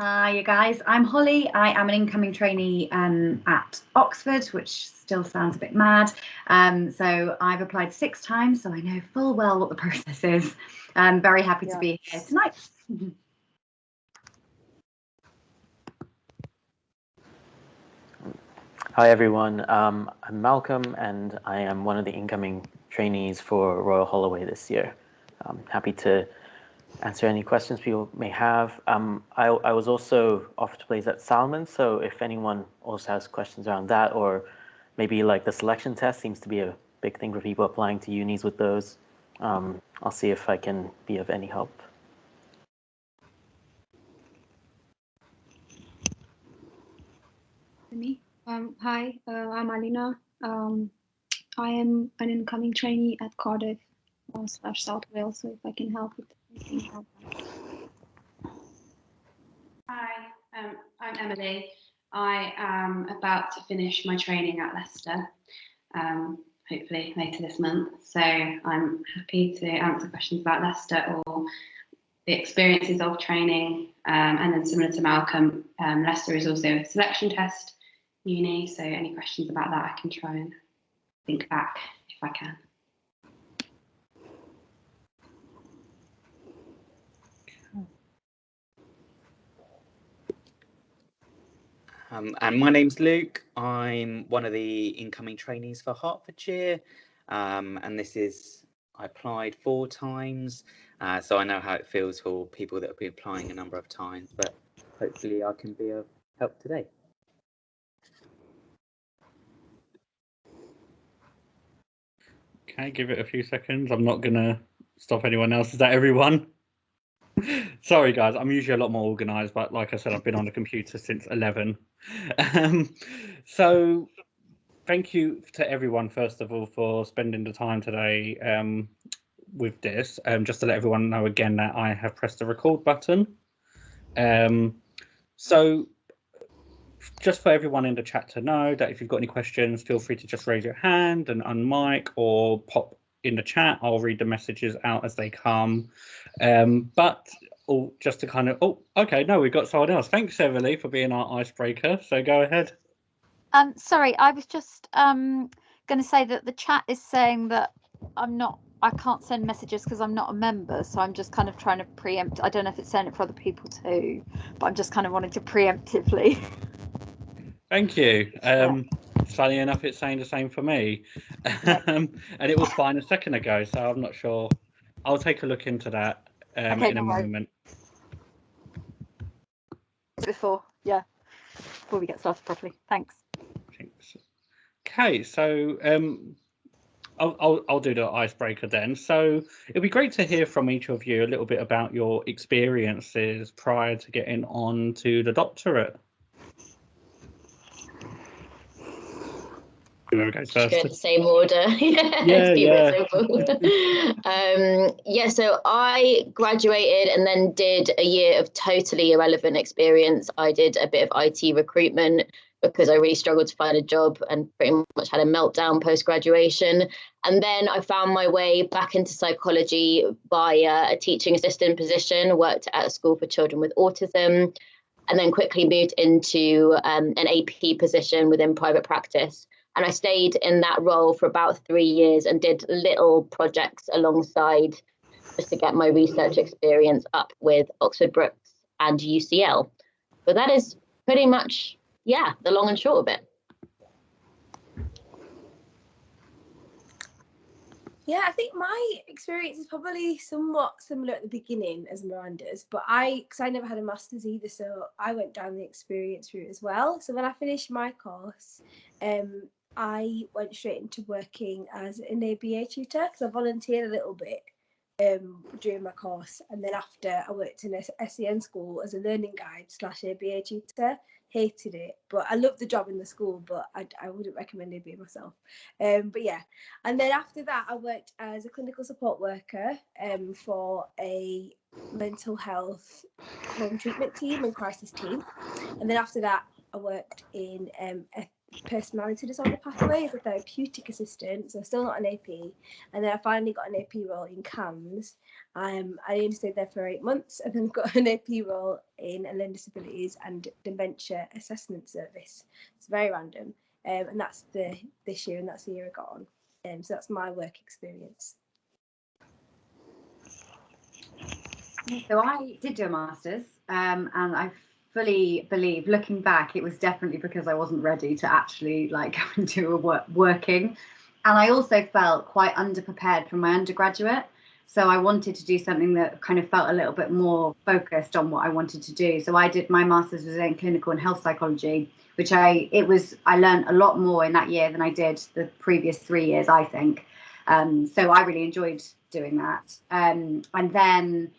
Hi, you guys. I'm Holly. I am an incoming trainee at Oxford, which still sounds a bit mad. So I've applied 6 times, so I know full well what the process is. I'm very happy to be here tonight. Hi everyone, I'm Malcolm and I am one of the incoming trainees for Royal Holloway this year. I'm happy to answer any questions people may have. I was also offered to place at Salomons, so if anyone also has questions around that, or maybe like the selection test seems to be a big thing for people applying to unis with those, I'll see if I can be of any help. Me. Hi, I'm Alina. I am an incoming trainee at Cardiff / South Wales, so if I can help with anything. Hi, I'm Emily. I am about to finish my training at Leicester, hopefully later this month. So I'm happy to answer questions about Leicester or the experiences of training. And then similar to Malcolm, Leicester is also a selection test uni. So any questions about that, I can try and think back if I can. And my name's Luke. I'm one of the incoming trainees for Hertfordshire, and I applied 4 times, so I know how it feels for people that have been applying a number of times, but hopefully I can be of help today. Okay, give it a few seconds. I'm not gonna stop anyone else. Is that everyone? Sorry guys, I'm usually a lot more organised, but like I said, I've been on the computer since 11. So thank you to everyone, first of all, for spending the time today with this. Just to let everyone know again that I have pressed the record button. So just for everyone in the chat to know that if you've got any questions, feel free to just raise your hand and unmic or pop in the chat. I'll read the messages out as they come. But just to kind of, okay, no, we've got someone else. Thanks, Emily, for being our icebreaker. So go ahead. Sorry, I was just going to say that the chat is saying that I can't send messages because I'm not a member. So I'm just kind of trying to preempt. I don't know if it's saying it for other people too, but I'm just kind of wanting to preemptively. Thank you. Funny enough, it's saying the same for me. And it was fine a second ago, so I'm not sure. I'll take a look into that in a moment. Before we get started properly. Thanks. Okay, so I'll do the icebreaker then. So it'd be great to hear from each of you a little bit about your experiences prior to getting on to the doctorate. Whoever goes first. Go in the same order. So I graduated and then did a year of totally irrelevant experience. I did a bit of IT recruitment because I really struggled to find a job and pretty much had a meltdown post-graduation. And then I found my way back into psychology via a teaching assistant position, worked at a school for children with autism, and then quickly moved into an AP position within private practice. And I stayed in that role for about 3 years and did little projects alongside just to get my research experience up with Oxford Brookes and UCL. But that is pretty much, the long and short of it. Yeah, I think my experience is probably somewhat similar at the beginning as Miranda's, but because I never had a master's either, so I went down the experience route as well. So when I finished my course, I went straight into working as an ABA tutor because I volunteered a little bit during my course, and then after I worked in a SEN school as a learning guide / ABA tutor. Hated it, but I loved the job in the school, but I wouldn't recommend ABA myself. But yeah, and then after that I worked as a clinical support worker for a mental health home treatment team and crisis team, and then after that I worked in personality disorder pathway as a therapeutic assistant, so still not an AP. And then I finally got an AP role in CAMS. I only stayed there for 8 months, and then got an AP role in a learning disabilities and dementia assessment service. It's very random, and that's this year, and that's the year I got on. So that's my work experience. So I did do a master's, and I fully believe, looking back, it was definitely because I wasn't ready to actually like go and do working. And I also felt quite underprepared for my undergraduate. So I wanted to do something that kind of felt a little bit more focused on what I wanted to do. So I did my master's was in clinical and health psychology, which I learned a lot more in that year than I did the previous 3 years, I think. So I really enjoyed doing that. And then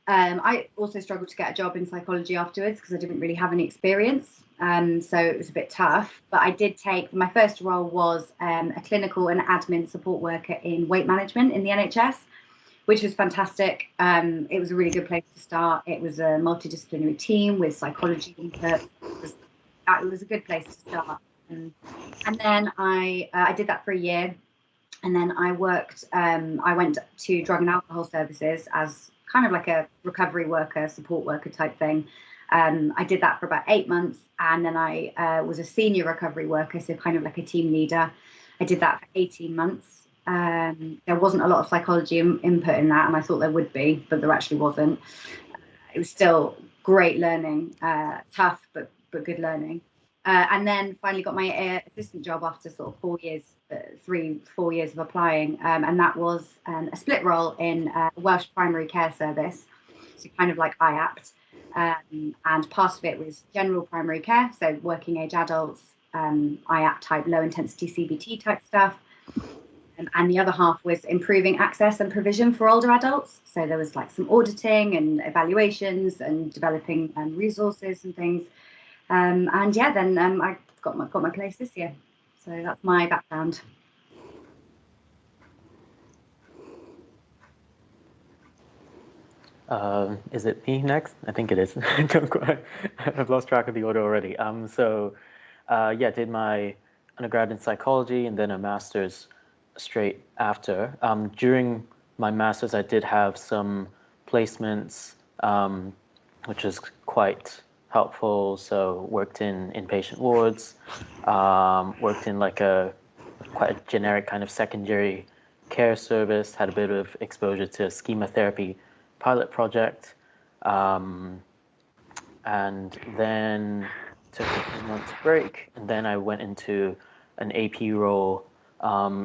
I also struggled to get a job in psychology afterwards because I didn't really have any experience. So it was a bit tough. But I did take, my first role was a clinical and admin support worker in weight management in the NHS, which was fantastic. It was a really good place to start. It was a multidisciplinary team with psychology input. It was a good place to start. And then I did that for a year. And then I went to drug and alcohol services as kind of like a recovery worker, support worker type thing. I did that for about 8 months, and then I was a senior recovery worker, so kind of like a team leader. I did that for 18 months. There wasn't a lot of psychology input in that, and I thought there would be, but there actually wasn't. It was still great learning, tough but good learning. And then finally got my assistant job after sort of 4 years, 3-4 years of applying, and that was a split role in a Welsh primary care service, so kind of like IAPT, and part of it was general primary care, so working age adults, IAPT type, low intensity CBT type stuff, and the other half was improving access and provision for older adults. So there was like some auditing and evaluations and developing resources and things. And yeah, then I got my place this year. So that's my background. Is it me next? I think it is. I've lost track of the order already. Yeah, did my undergrad in psychology and then a master's straight after. During my master's, I did have some placements, which is quite helpful. So worked in inpatient wards, worked in like quite a generic kind of secondary care service, had a bit of exposure to a schema therapy pilot project, and then took a few months break, and then I went into an AP role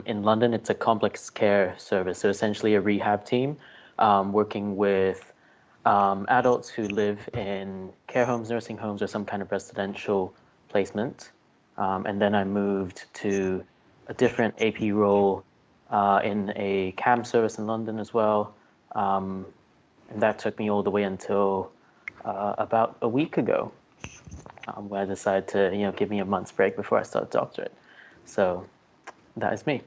in London. It's a complex care service, so essentially a rehab team, working with adults who live in care homes, nursing homes, or some kind of residential placement. And then I moved to a different AP role in a CAM service in London as well. And that took me all the way until about a week ago, where I decided to, give me a month's break before I start a doctorate. So that is me.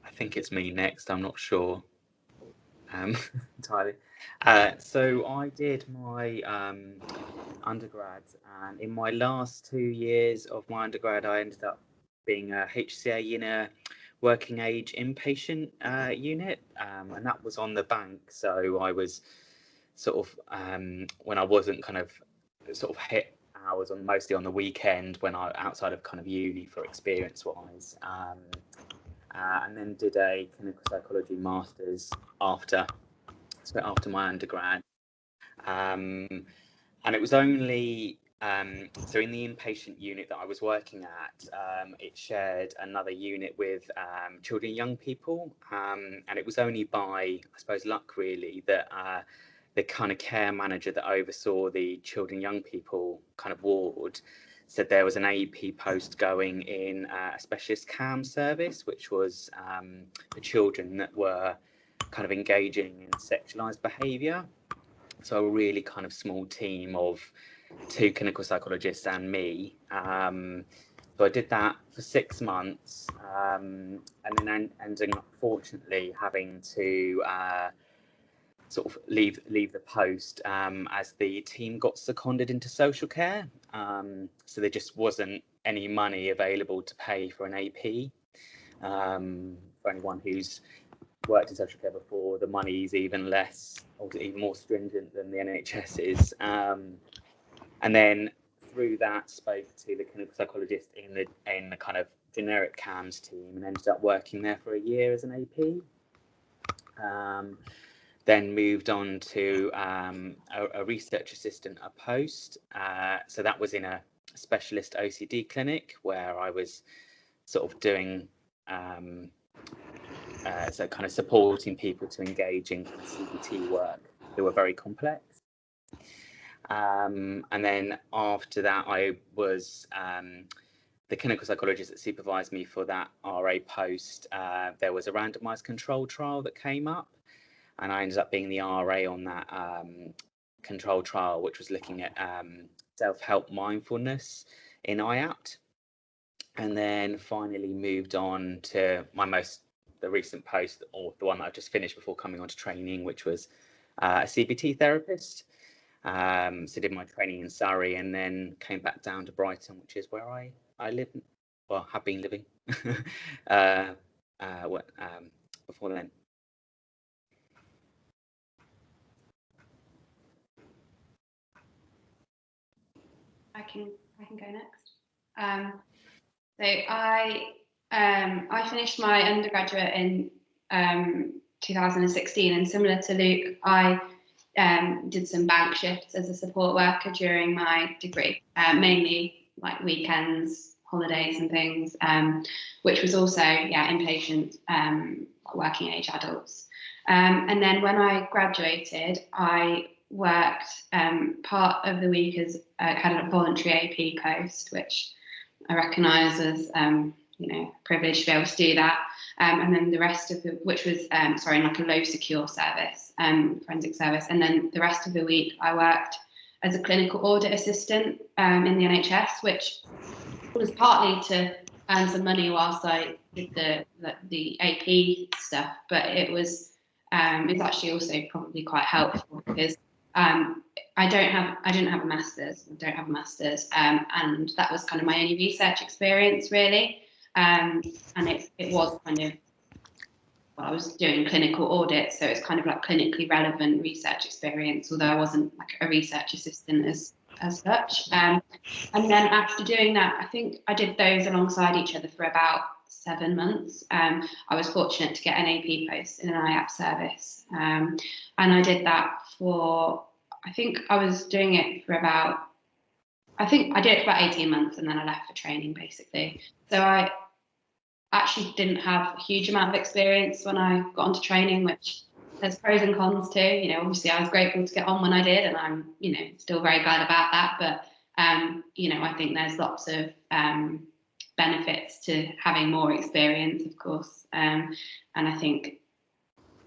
I think it's me next. I'm not sure entirely. So I did my undergrad, and in my last 2 years of my undergrad, I ended up being a HCA in a working age inpatient unit, and that was on the bank. So I was sort of when I wasn't kind of sort of hit hours on mostly on the weekend when I outside of kind of uni for experience wise. And then did a clinical psychology master's after my undergrad, and it was only so in the inpatient unit that I was working at, it shared another unit with children and young people, and it was only by, I suppose, luck really that the kind of care manager that oversaw the children and young people kind of ward said there was an AP post going in a specialist CAM service, which was for children that were kind of engaging in sexualized behaviour. So a really kind of small team of 2 clinical psychologists and me So I did that for 6 months, and then ending up, fortunately, having to sort of leave the post as the team got seconded into social care. So there just wasn't any money available to pay for an AP. For anyone who's worked in social care before, the money is even less, or even more stringent than the NHS is. And then through that, spoke to the clinical psychologist in the kind of generic CAMS team, and ended up working there for a year as an AP. Then moved on to a research assistant, a post. So that was in a specialist OCD clinic, where I was sort of doing so kind of supporting people to engage in CBT work who were very complex. And then after that, I was the clinical psychologist that supervised me for that RA post. There was a randomized controlled trial that came up, and I ended up being the RA on that controlled trial, which was looking at self-help mindfulness in IAPT. And then finally moved on to the recent post, or the one that I've just finished before coming on to training, which was a CBT therapist. So did my training in Surrey, and then came back down to Brighton, which is where I live, well, have been living before then. I can go next. So I finished my undergraduate in 2016, and similar to Luke, I did some bank shifts as a support worker during my degree, mainly like weekends, holidays and things, which was also inpatient working age adults. And then when I graduated, I worked part of the week as kind of a voluntary AP post, which I recognise as privileged to be able to do that. And then the rest of which was in like a low secure service, forensic service. And then the rest of the week I worked as a clinical audit assistant in the NHS, which was partly to earn some money whilst I did the AP stuff, but it's actually also probably quite helpful because I didn't have a master's, and that was kind of my only research experience really. And it was kind of, well, I was doing clinical audit, so it's kind of like clinically relevant research experience, although I wasn't like a research assistant as such. And then after doing that, I think I did those alongside each other for about 7 months. I was fortunate to get an AP post in an IAP service, and I did that for, I think I was doing it for about, I did it for about 18 months, and then I left for training basically. So I actually didn't have a huge amount of experience when I got onto training, which there's pros and cons too. Obviously I was grateful to get on when I did, and I'm, still very glad about that. But, I think there's lots of benefits to having more experience, of course. And I think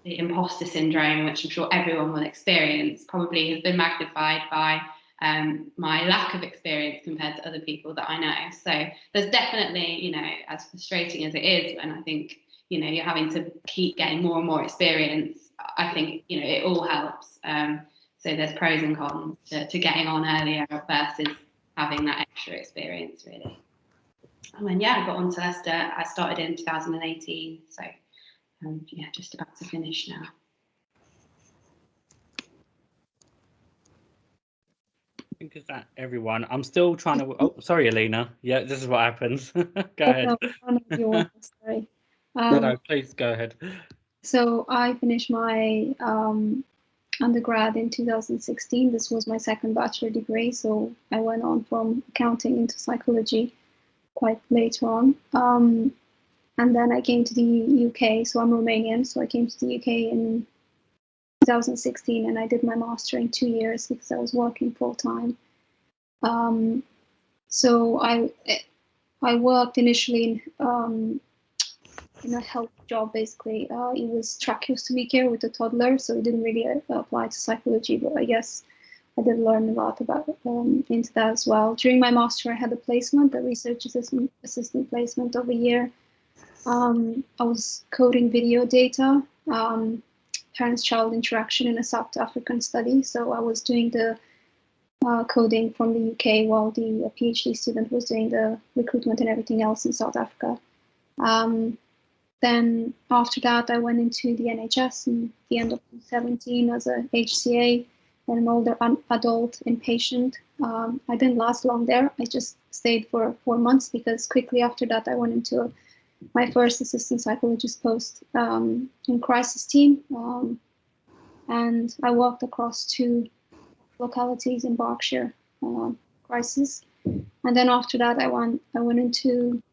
the imposter syndrome, which I'm sure everyone will experience, probably has been magnified by my lack of experience compared to other people that I know. So there's definitely, as frustrating as it is, and I think, you're having to keep getting more and more experience, I think, it all helps. So there's pros and cons to getting on earlier versus having that extra experience, really. And then, I got on to Leicester. I started in 2018, so just about to finish now. I think is that everyone. I'm still trying to. Oh, sorry, Alina. Yeah, this is what happens. Go ahead. Sorry. No, please go ahead. So I finished my undergrad in 2016. This was my second bachelor degree. So I went on from accounting into psychology quite later on. And then I came to the UK. So I'm Romanian. So I came to the UK in 2016, and I did my master in 2 years because I was working full time. So I worked initially in a health job, basically. It was tracheostomy care with a toddler, so it didn't really apply to psychology, but I guess I did learn a lot about into that as well. During my master, I had a placement, a research assistant placement of a year. I was coding video data, parents-child interaction in a South African study. So I was doing the coding from the UK while the PhD student was doing the recruitment and everything else in South Africa. Then after that, I went into the NHS in the end of 2017 as a HCA, an older adult inpatient. I didn't last long there. I just stayed for 4 months because quickly after that, I went into my first assistant psychologist post in crisis team. And I walked across 2 localities in Berkshire, crisis. And then after that, I went into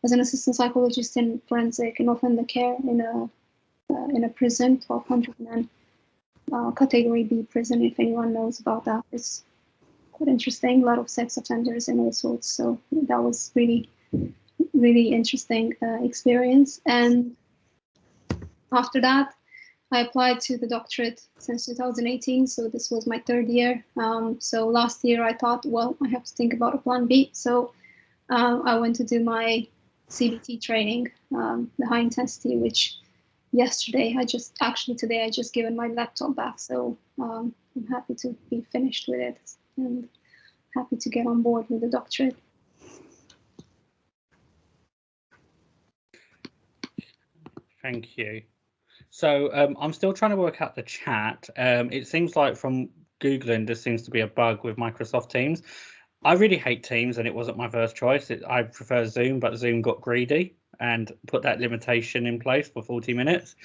as an assistant psychologist in forensic and offender care in a prison, 1,200 men, category B prison. If anyone knows about that, it's quite interesting. A lot of sex offenders and all sorts. So that was really, really interesting experience. And after that, I applied to the doctorate since 2018. So this was my 3rd year. So last year I thought, well, I have to think about a plan B. So I went to do my CBT training, the high intensity, which today I just given my laptop back. So I'm happy to be finished with it and happy to get on board with the doctorate. Thank you. So I'm still trying to work out the chat. It seems like from Googling, there seems to be a bug with Microsoft Teams. I really hate Teams, and it wasn't my first choice. I prefer Zoom, but Zoom got greedy and put that limitation in place for 40 minutes.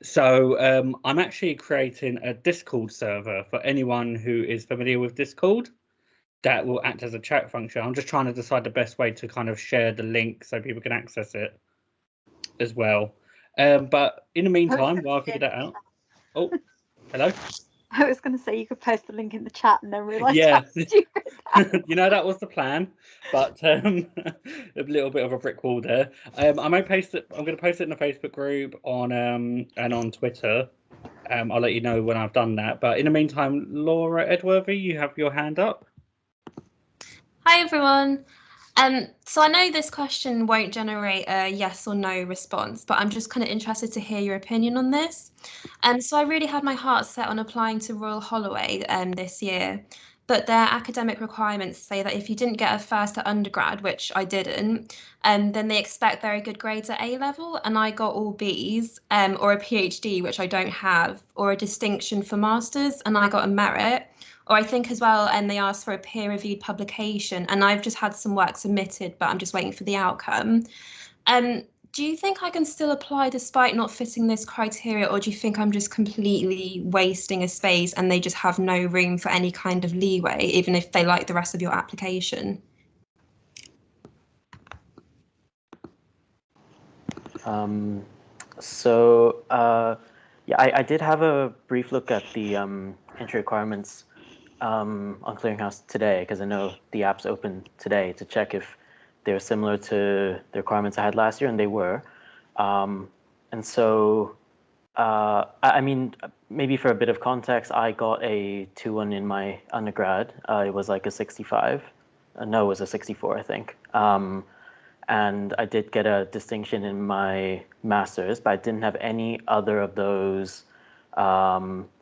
So I'm actually creating a Discord server for anyone who is familiar with Discord that will act as a chat function. I'm just trying to decide the best way to kind of share the link so people can access it as well. But in the meantime, while I figure that out. Oh, hello. I was going to say you could post the link in the chat and then realise Yeah. how stupid that You know, that was the plan, but a little bit of a brick wall there. I'm going to post it in the Facebook group on and on Twitter. I'll let you know when I've done that. But in the meantime, Laura Edworthy, you have your hand up. Hi everyone. So I know this question won't generate a yes or no response, but I'm just kind of interested to hear your opinion on this. So I really had my heart set on applying to Royal Holloway this year, but their academic requirements say that if you didn't get a first at undergrad, which I didn't, then they expect very good grades at A level, and I got all Bs, or a PhD, which I don't have, or a distinction for masters, and I got a merit. Or I think as well, and they asked for a peer-reviewed publication, and I've just had some work submitted, but I'm just waiting for the outcome. Do you think I can still apply despite not fitting this criteria, or do you think I'm just completely wasting a space and they just have no room for any kind of leeway, even if they like the rest of your application? Yeah, I did have a brief look at the entry requirements on Clearinghouse today, because I know the app's open today, to check if they're similar to the requirements I had last year, and they were. And so, I mean, maybe for a bit of context, I got a 2-1 in my undergrad. It was like a 65. No, it was a 64, I think. And I did get a distinction in my master's, but I didn't have any other of those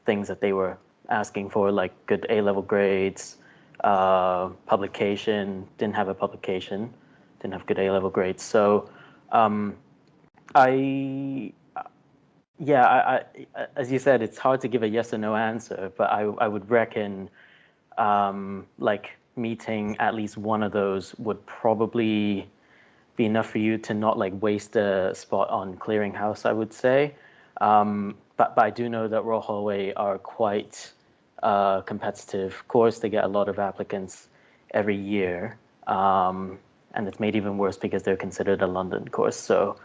things that they were asking for, like good A-level grades, publication. Didn't have a publication, didn't have good A-level grades. So I as you said, it's hard to give a yes or no answer, but I would reckon like meeting at least one of those would probably be enough for you to not like waste a spot on Clearinghouse, I would say. But I do know that Royal Holloway are quite competitive course. They get a lot of applicants every year, and it's made even worse because they're considered a London course. So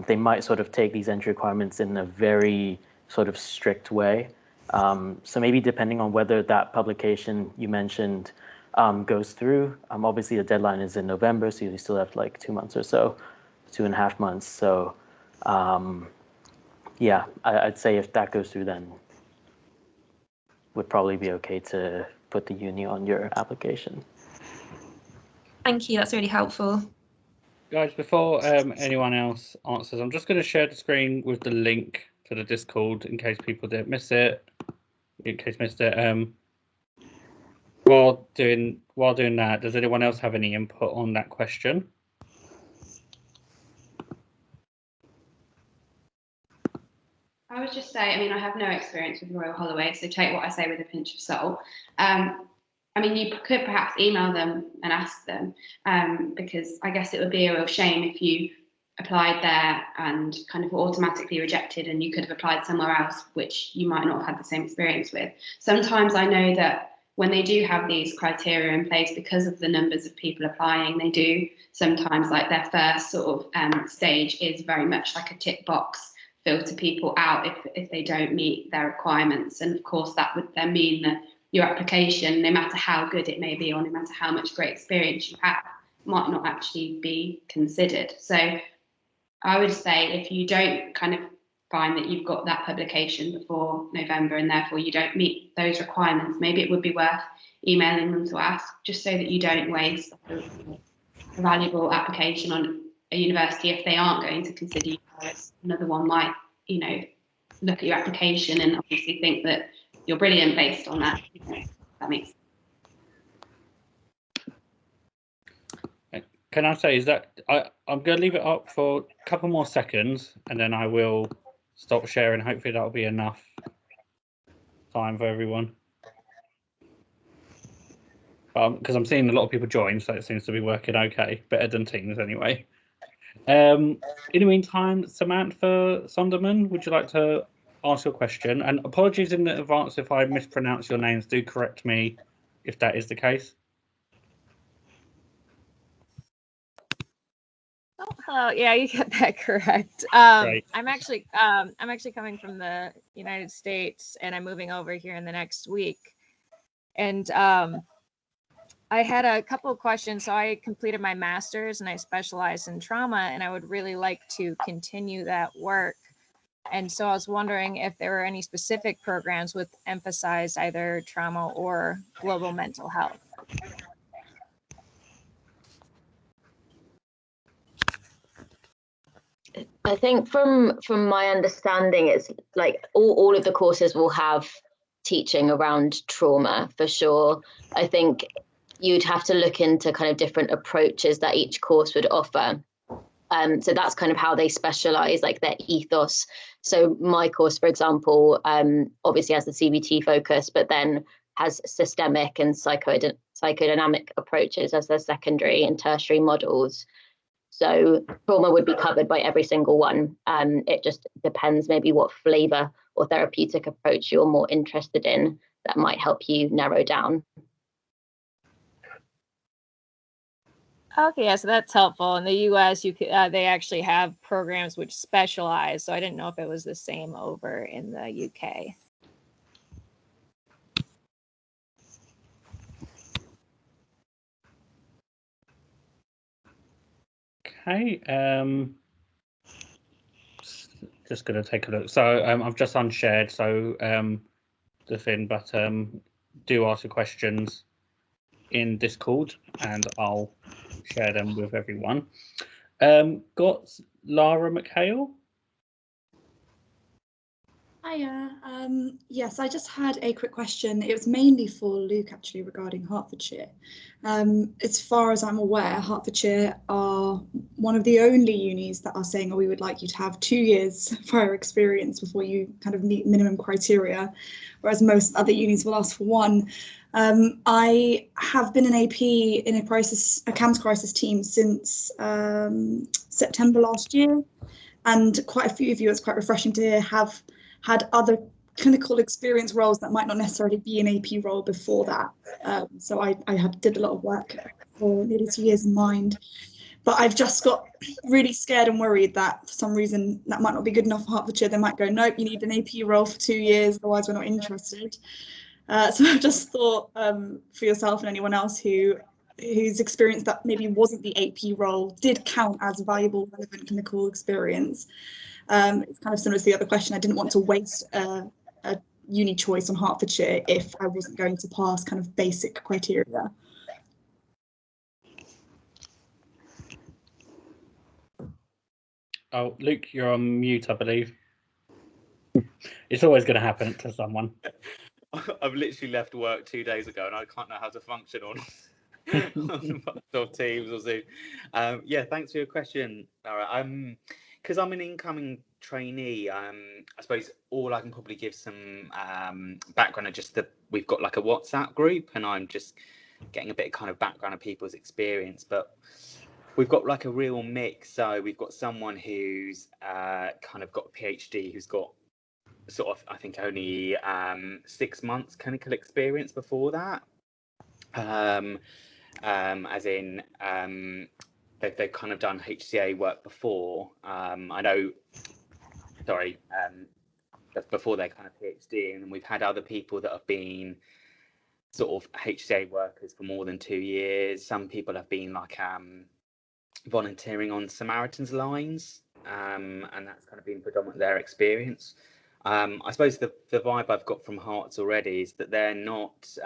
they might sort of take these entry requirements in a very sort of strict way. So maybe depending on whether that publication you mentioned goes through, obviously the deadline is in November, so you still have like 2 months or so, 2.5 months. So yeah, I'd say if that goes through, then would probably be okay to put the uni on your application. Thank you, that's really helpful. Guys, before anyone else answers, I'm just going to share the screen with the link to the Discord in case people didn't miss it. While doing that, does anyone else have any input on that question? I would just say, I mean, I have no experience with Royal Holloway, so take what I say with a pinch of salt. I mean, you could perhaps email them and ask them, because I guess it would be a real shame if you applied there and kind of were automatically rejected and you could have applied somewhere else, which you might not have had the same experience with. Sometimes I know that when they do have these criteria in place, because of the numbers of people applying, they do sometimes, like, their first sort of stage is very much like a tick box, filter people out if they don't meet their requirements. And of course that would then mean that your application, no matter how good it may be or no matter how much great experience you have, might not actually be considered. So I would say, if you don't kind of find that you've got that publication before November and therefore you don't meet those requirements, maybe it would be worth emailing them to ask, just so that you don't waste a valuable application on a university if they aren't going to consider you. Another one might, you know, look at your application and obviously think that you're brilliant based on that. You know, that makes sense. Can I say is that I'm going to leave it up for a couple more seconds and then I will stop sharing. Hopefully that'll be enough time for everyone. Because I'm seeing a lot of people join, so it seems to be working okay, better than Teams anyway. In the meantime, Samantha Sonderman, would you like to ask your question? And apologies in advance if I mispronounce your names. Do correct me if that is the case. Oh, hello. Yeah, you get that correct. Great. I'm actually coming from the United States, and I'm moving over here in the next week. And I had a couple of questions. So I completed my master's and I specialize in trauma, and I would really like to continue that work. And so I was wondering if there were any specific programs with emphasized either trauma or global mental health. I think from my understanding, it's like all of the courses will have teaching around trauma for sure. I think you'd have to look into kind of different approaches that each course would offer. So that's kind of how they specialize, like their ethos. So my course, for example, obviously has the CBT focus, but then has systemic and psychodynamic approaches as their secondary and tertiary models. So trauma would be covered by every single one. It just depends maybe what flavor or therapeutic approach you're more interested in that might help you narrow down. Okay, yeah, so that's helpful. In the U.S., you could, they actually have programs which specialize. So I didn't know if it was the same over in the U.K. Okay, just going to take a look. So I've just unshared, so the thing, but do ask your questions in Discord and I'll share them with everyone. Got Lara McHale? Hiya. Yes, I just had a quick question. It was mainly for Luke, actually, regarding Hertfordshire. As far as I'm aware, Hertfordshire are one of the only unis that are saying, oh, we would like you to have 2 years prior experience before you kind of meet minimum criteria, whereas most other unis will ask for 1. I have been an AP in a CAMHS crisis team since September last year, and quite a few of you, it's quite refreshing to hear, have had other clinical experience roles that might not necessarily be an AP role before that. So I did a lot of work for nearly 2 years in mind, but I've just got really scared and worried that for some reason that might not be good enough for Hertfordshire. They might go, nope, you need an AP role for 2 years, otherwise we're not interested. So I just thought for yourself and anyone else whose experience that maybe wasn't the AP role did count as valuable, relevant clinical experience. It's kind of similar to the other question. I didn't want to waste a uni choice on Hertfordshire if I wasn't going to pass kind of basic criteria. Oh, Luke, you're on mute, I believe. It's always going to happen to someone. I've literally left work 2 days ago and I can't know how to function on Teams or Zoom. Yeah, thanks for your question, Lara. Because I'm an incoming trainee, I suppose all I can probably give some background are just that we've got like a WhatsApp group, and I'm just getting a bit of kind of background of people's experience. But we've got like a real mix. So we've got someone who's kind of got a PhD, who's got sort of, I think, only 6 months clinical experience before that. As in, they've kind of done HCA work before. I know, sorry, that's before their kind of PhD, and we've had other people that have been sort of HCA workers for more than 2 years. Some people have been like volunteering on Samaritan's Lines, and that's kind of been predominant their experience. I suppose the vibe I've got from Hearts already is that they're not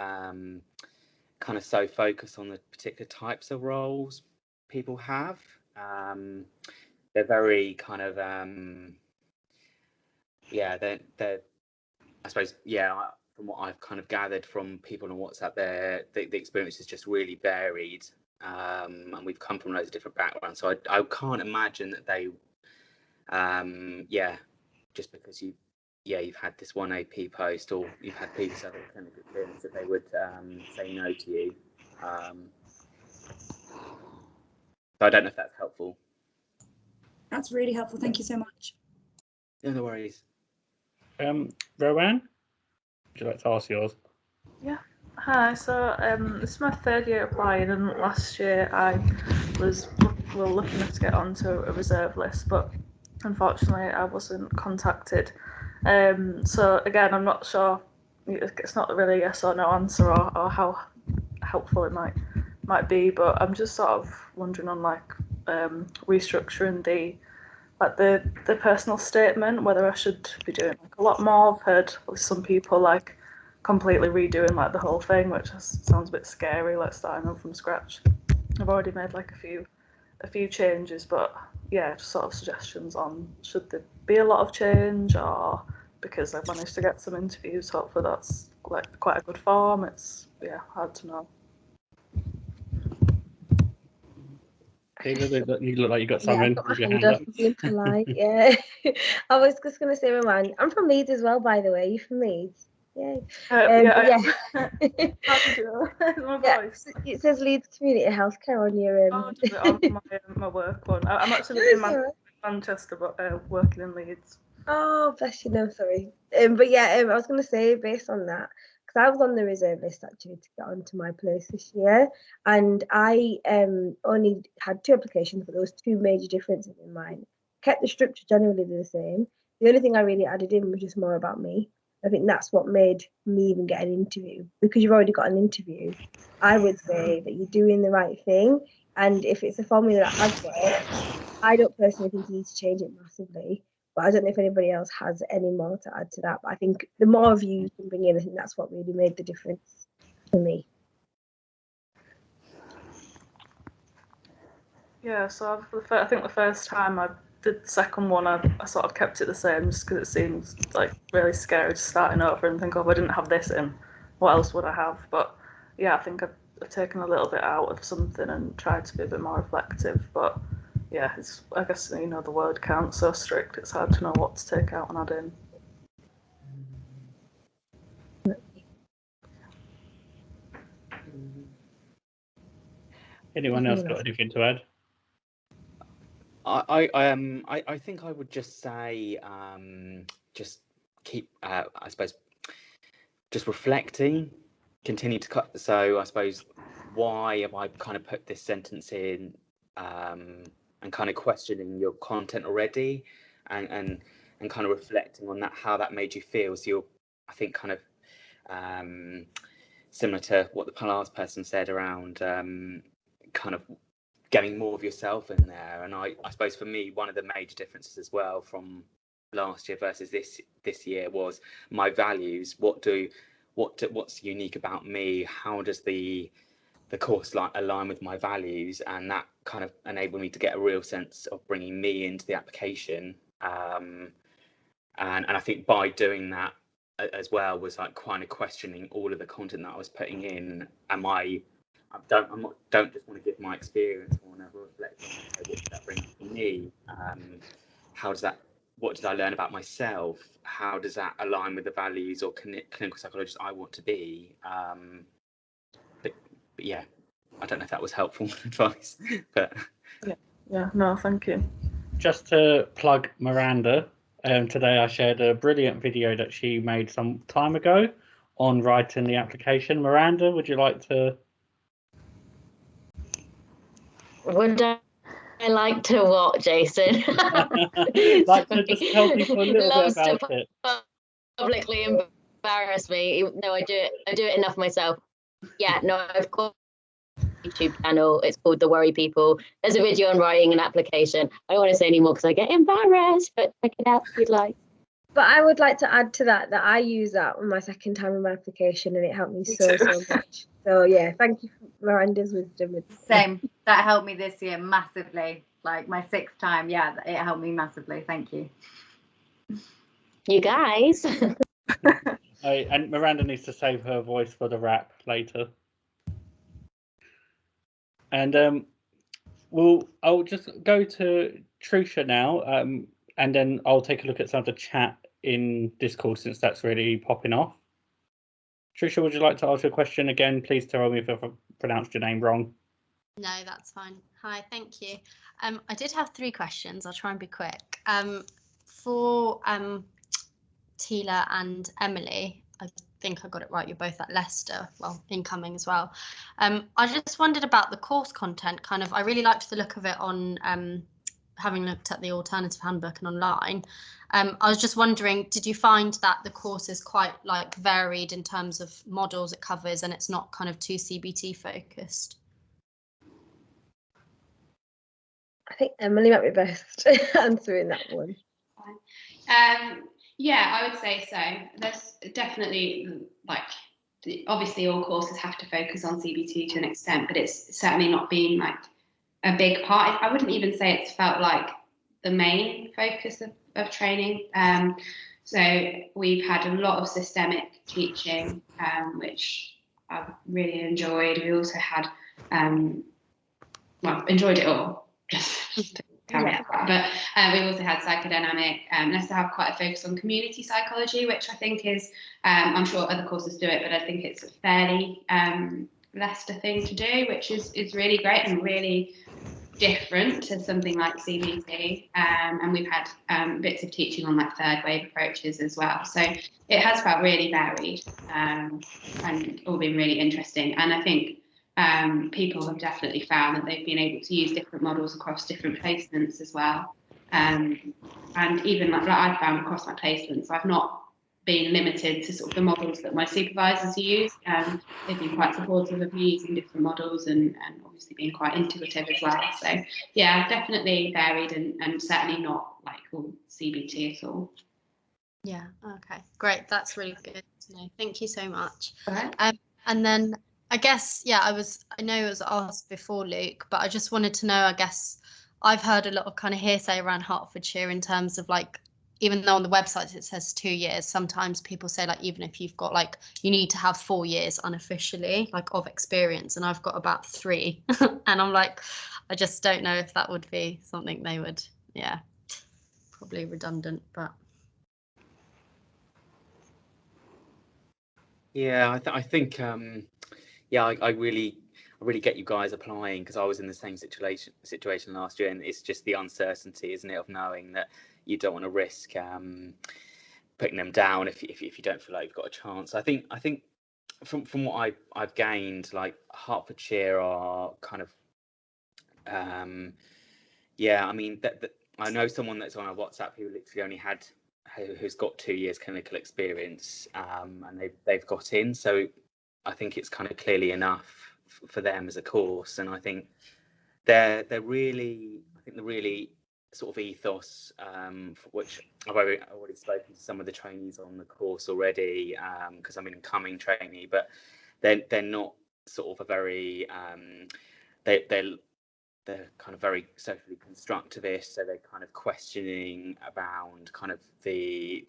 kind of so focused on the particular types of roles people have. They're very kind of they're I suppose, from what I've kind of gathered from people on WhatsApp, the experience is just really varied, and we've come from loads of different backgrounds, so I can't imagine that they just because you've had this one AP post or you've had previous other clinical experience that they would say no to you. So I don't know if that's helpful. That's really helpful. Thank you so much. No worries. Rowan, would you like to ask yours? Yeah. Hi. So this is my 3rd year applying, and last year I was lucky enough to get onto a reserve list, but unfortunately I wasn't contacted. So again, I'm not sure. It's not really a yes or no answer, or how helpful it might be, but I'm just sort of wondering on like restructuring the personal statement, whether I should be doing like a lot more. I've heard some people like completely redoing like the whole thing, which sounds a bit scary, like starting from scratch. I've already made like a few changes, but yeah, just sort of suggestions on should there be a lot of change, or because I've managed to get some interviews, hopefully that's like quite a good form. It's hard to know. You look like you got something. I've got my hand up, being polite. Yeah, I was just going to say, Roman, I'm from Leeds as well, by the way. Are you from Leeds? Yay. How did you know? My voice. It says Leeds Community Healthcare on your on my work one. I'm actually in Manchester, but working in Leeds. Oh, bless you. No, sorry. But yeah, I was going to say, based on that, because I was on the reserve list actually to get onto my place this year, and I only had 2 applications, but there was 2 major differences in mine. Kept the structure generally the same. The only thing I really added in was just more about me. I think that's what made me even get an interview, because you've already got an interview. I would say that you're doing the right thing, and if it's a formula that has worked, I don't personally think you need to change it massively. But I don't know if anybody else has any more to add to that. But I think the more of you can bring in, I think that's what really made the difference for me. Yeah, so I think the first time I did the second one, I sort of kept it the same just because it seems like really scary just starting over and think, oh, if I didn't have this in, what else would I have? But yeah, I think I've taken a little bit out of something and tried to be a bit more reflective. But yeah, I guess the word count's so strict, it's hard to know what to take out and add in. Anyone else got anything to add? I think I would just say just keep I suppose just reflecting, continue to cut. So I suppose, why have I kind of put this sentence in, and kind of questioning your content already, and kind of reflecting on that, how that made you feel. So you're, I think, kind of similar to what the last person said around kind of getting more of yourself in there. And I suppose for me, one of the major differences as well from last year versus this year was my values. What's unique about me? How does the course align with my values? And that kind of enabled me to get a real sense of bringing me into the application. And I think by doing that as well was like kind of questioning all of the content that I was putting in. Don't just want to give my experience, I want to reflect on what did that bring to me. What did I learn about myself? How does that align with the values or clinical psychologist I want to be? But yeah, I don't know if that was helpful advice, but yeah, no, thank you. Just to plug Miranda, today I shared a brilliant video that she made some time ago on writing the application. Miranda, would you like to? Would I like to what, Jason? Like to just tell people a little bit about it. Publicly embarrass me. No, I do it enough myself. Yeah, no, I've got a YouTube channel. It's called The Worry People. There's a video on writing an application. I don't want to say any more because I get embarrassed, but check it out if you'd like. But I would like to add to that I use that on my second time in my application, and it helped me so much. So yeah, thank you for Miranda's wisdom. Same. That helped me this year massively. Like my 6th time, yeah, it helped me massively. Thank you. You guys. And Miranda needs to save her voice for the rap later. And I'll just go to Trusha now, and then I'll take a look at some of the chat in Discord since that's really popping off. Trusha, would you like to ask a question again? Please tell me if I've pronounced your name wrong. No, that's fine. Hi, thank you. I did have 3 questions. I'll try and be quick. For Tila and Emily, I think I got it right. You're both at Leicester, well, incoming as well. I just wondered about the course content. Kind of, I really liked the look of it on having looked at the alternative handbook and online. I was just wondering, did you find that the course is quite like varied in terms of models it covers, and it's not kind of too CBT focused? I think Emily might be best answering that one. Yeah, I would say so. There's definitely, obviously all courses have to focus on CBT to an extent, but it's certainly not been like a big part. I wouldn't even say it's felt like the main focus of training. So we've had a lot of systemic teaching, which I've really enjoyed. We also had, enjoyed it all. Just to carry out that. But we also had psychodynamic. Leicester have quite a focus on community psychology, which I think is, I'm sure other courses do it, but I think it's a fairly Leicester thing to do, which is really great and really different to something like CBT. And we've had bits of teaching on like 3rd wave approaches as well. So it has felt really varied and all been really interesting. And I think people have definitely found that they've been able to use different models across different placements as well. And even like I've found across my placements, I've not been limited to sort of the models that my supervisors use. They've been quite supportive of me using different models and obviously being quite intuitive as well. So yeah, definitely varied and certainly not like all CBT at all. Yeah, okay, great. That's really good to know. Thank you so much. All right. And then I guess, yeah, I know it was asked before, Luke, but I just wanted to know, I guess, I've heard a lot of kind of hearsay around Hertfordshire in terms of like, even though on the website it says 2 years, sometimes people say like, even if you've got like, you need to have 4 years unofficially, like of experience, and I've got about 3. And I'm like, I just don't know if that would be something they would, yeah, probably redundant, but. Yeah, I think yeah, I really get you guys applying, because I was in the same situation last year, and it's just the uncertainty, isn't it, of knowing that you don't want to risk putting them down if you don't feel like you've got a chance. I think from what I've gained, like Hertfordshire are kind of yeah, I mean that I know someone that's on our WhatsApp who literally who's got 2 years clinical experience, and they've got in, so I think it's kind of clearly enough for them as a course. And I think they're really sort of ethos, for which I've already spoken to some of the trainees on the course already, because I'm an incoming trainee, but they're not sort of a very they're kind of very socially constructivist, so they're kind of questioning around kind of the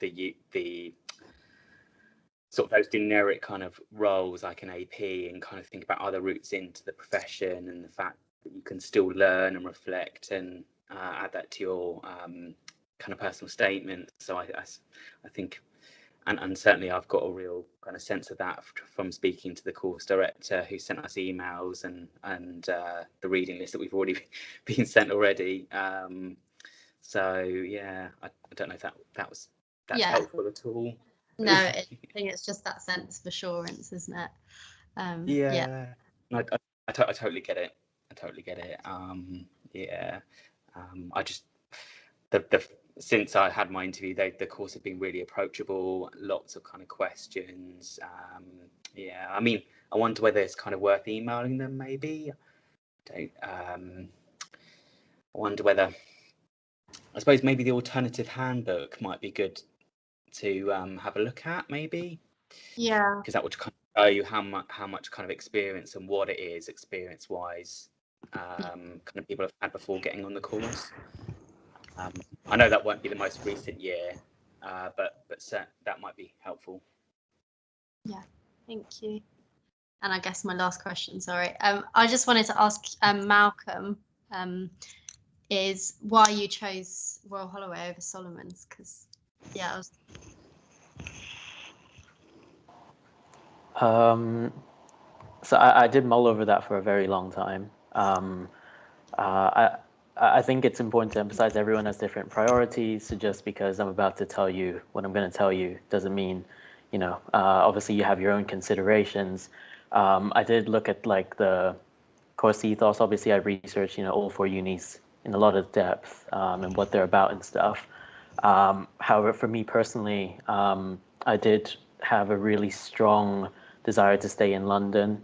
sort of those generic kind of roles like an AP, and kind of think about other routes into the profession, and the fact that you can still learn and reflect and add that to your kind of personal statement. So I think, and certainly I've got a real kind of sense of that from speaking to the course director, who sent us emails and the reading list that we've already been sent already. So yeah, I don't know if that's helpful at all. No, I think it's just that sense of assurance, isn't it? Yeah. I totally get it. I just since I had my interview, the course have been really approachable, lots of kind of questions. I mean, I wonder whether it's kind of worth emailing them, maybe. I wonder whether, I suppose maybe the alternative handbook might be good to have a look at, maybe. Yeah. Because that would kind of show you how much kind of experience and what it is experience-wise kind of people have had before getting on the course. I know that won't be the most recent year, but that might be helpful. Yeah, thank you. And I guess my last question, sorry, I just wanted to ask Malcolm, is why you chose Royal Holloway over Salomons? Because So I did mull over that for a very long time. I think it's important to emphasize everyone has different priorities. So just because I'm about to tell you what I'm going to tell you doesn't mean, obviously you have your own considerations. I did look at like the course ethos. Obviously I researched, all four unis in a lot of depth and what they're about and stuff. However, for me personally, I did have a really strong desire to stay in London.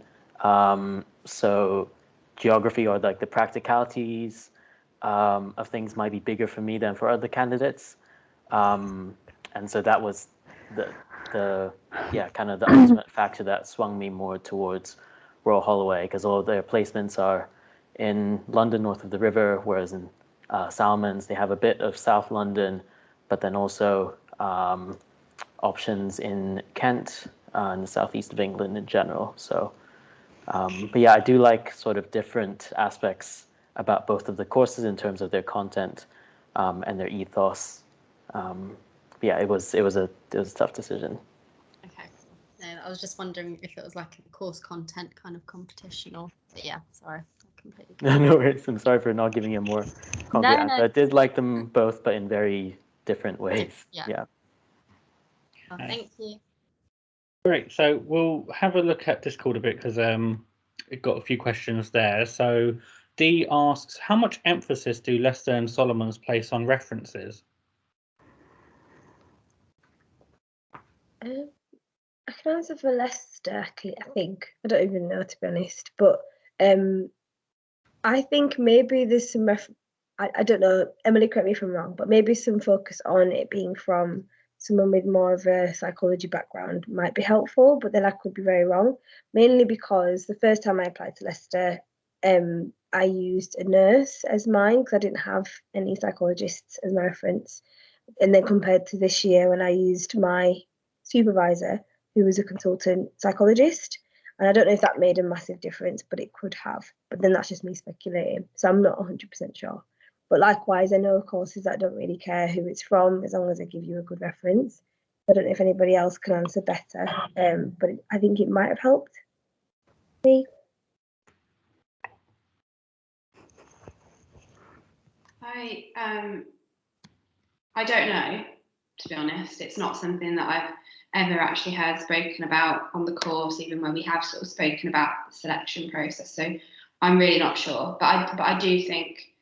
So geography or like the practicalities of things might be bigger for me than for other candidates. And so that was the kind of the ultimate factor that swung me more towards Royal Holloway, because all of their placements are in London, north of the river, whereas in Salomons, they have a bit of South London, but then also options in Kent and the southeast of England in general. So, but yeah, I do like sort of different aspects about both of the courses in terms of their content and their ethos. Yeah, it was a tough decision. Okay, no, I was just wondering if it was like a course content kind of competition, or but yeah, sorry, I completely. No worries. I'm sorry for not giving you a more concrete answer. I did like them both, but in very different ways. Yeah. Oh, thank you. Great. So we'll have a look at Discord a bit, because it got a few questions there. So Dee asks, how much emphasis do Leicester and Salomons place on references? I can answer for Leicester, I think. I don't even know, to be honest. But I think maybe there's some, I don't know, Emily, correct me if I'm wrong, but maybe some focus on it being from someone with more of a psychology background might be helpful, but then I could be very wrong. Mainly because the first time I applied to Leicester, I used a nurse as mine because I didn't have any psychologists as my reference. And then compared to this year, when I used my supervisor, who was a consultant psychologist, and I don't know if that made a massive difference, but it could have. But then that's just me speculating, so I'm not 100% sure. But likewise, I know courses that don't really care who it's from, as long as they give you a good reference. I don't know if anybody else can answer better, but I think it might have helped me. I don't know, to be honest. It's not something that I've ever actually heard spoken about on the course, even when we have sort of spoken about the selection process. So I'm really not sure. But I do think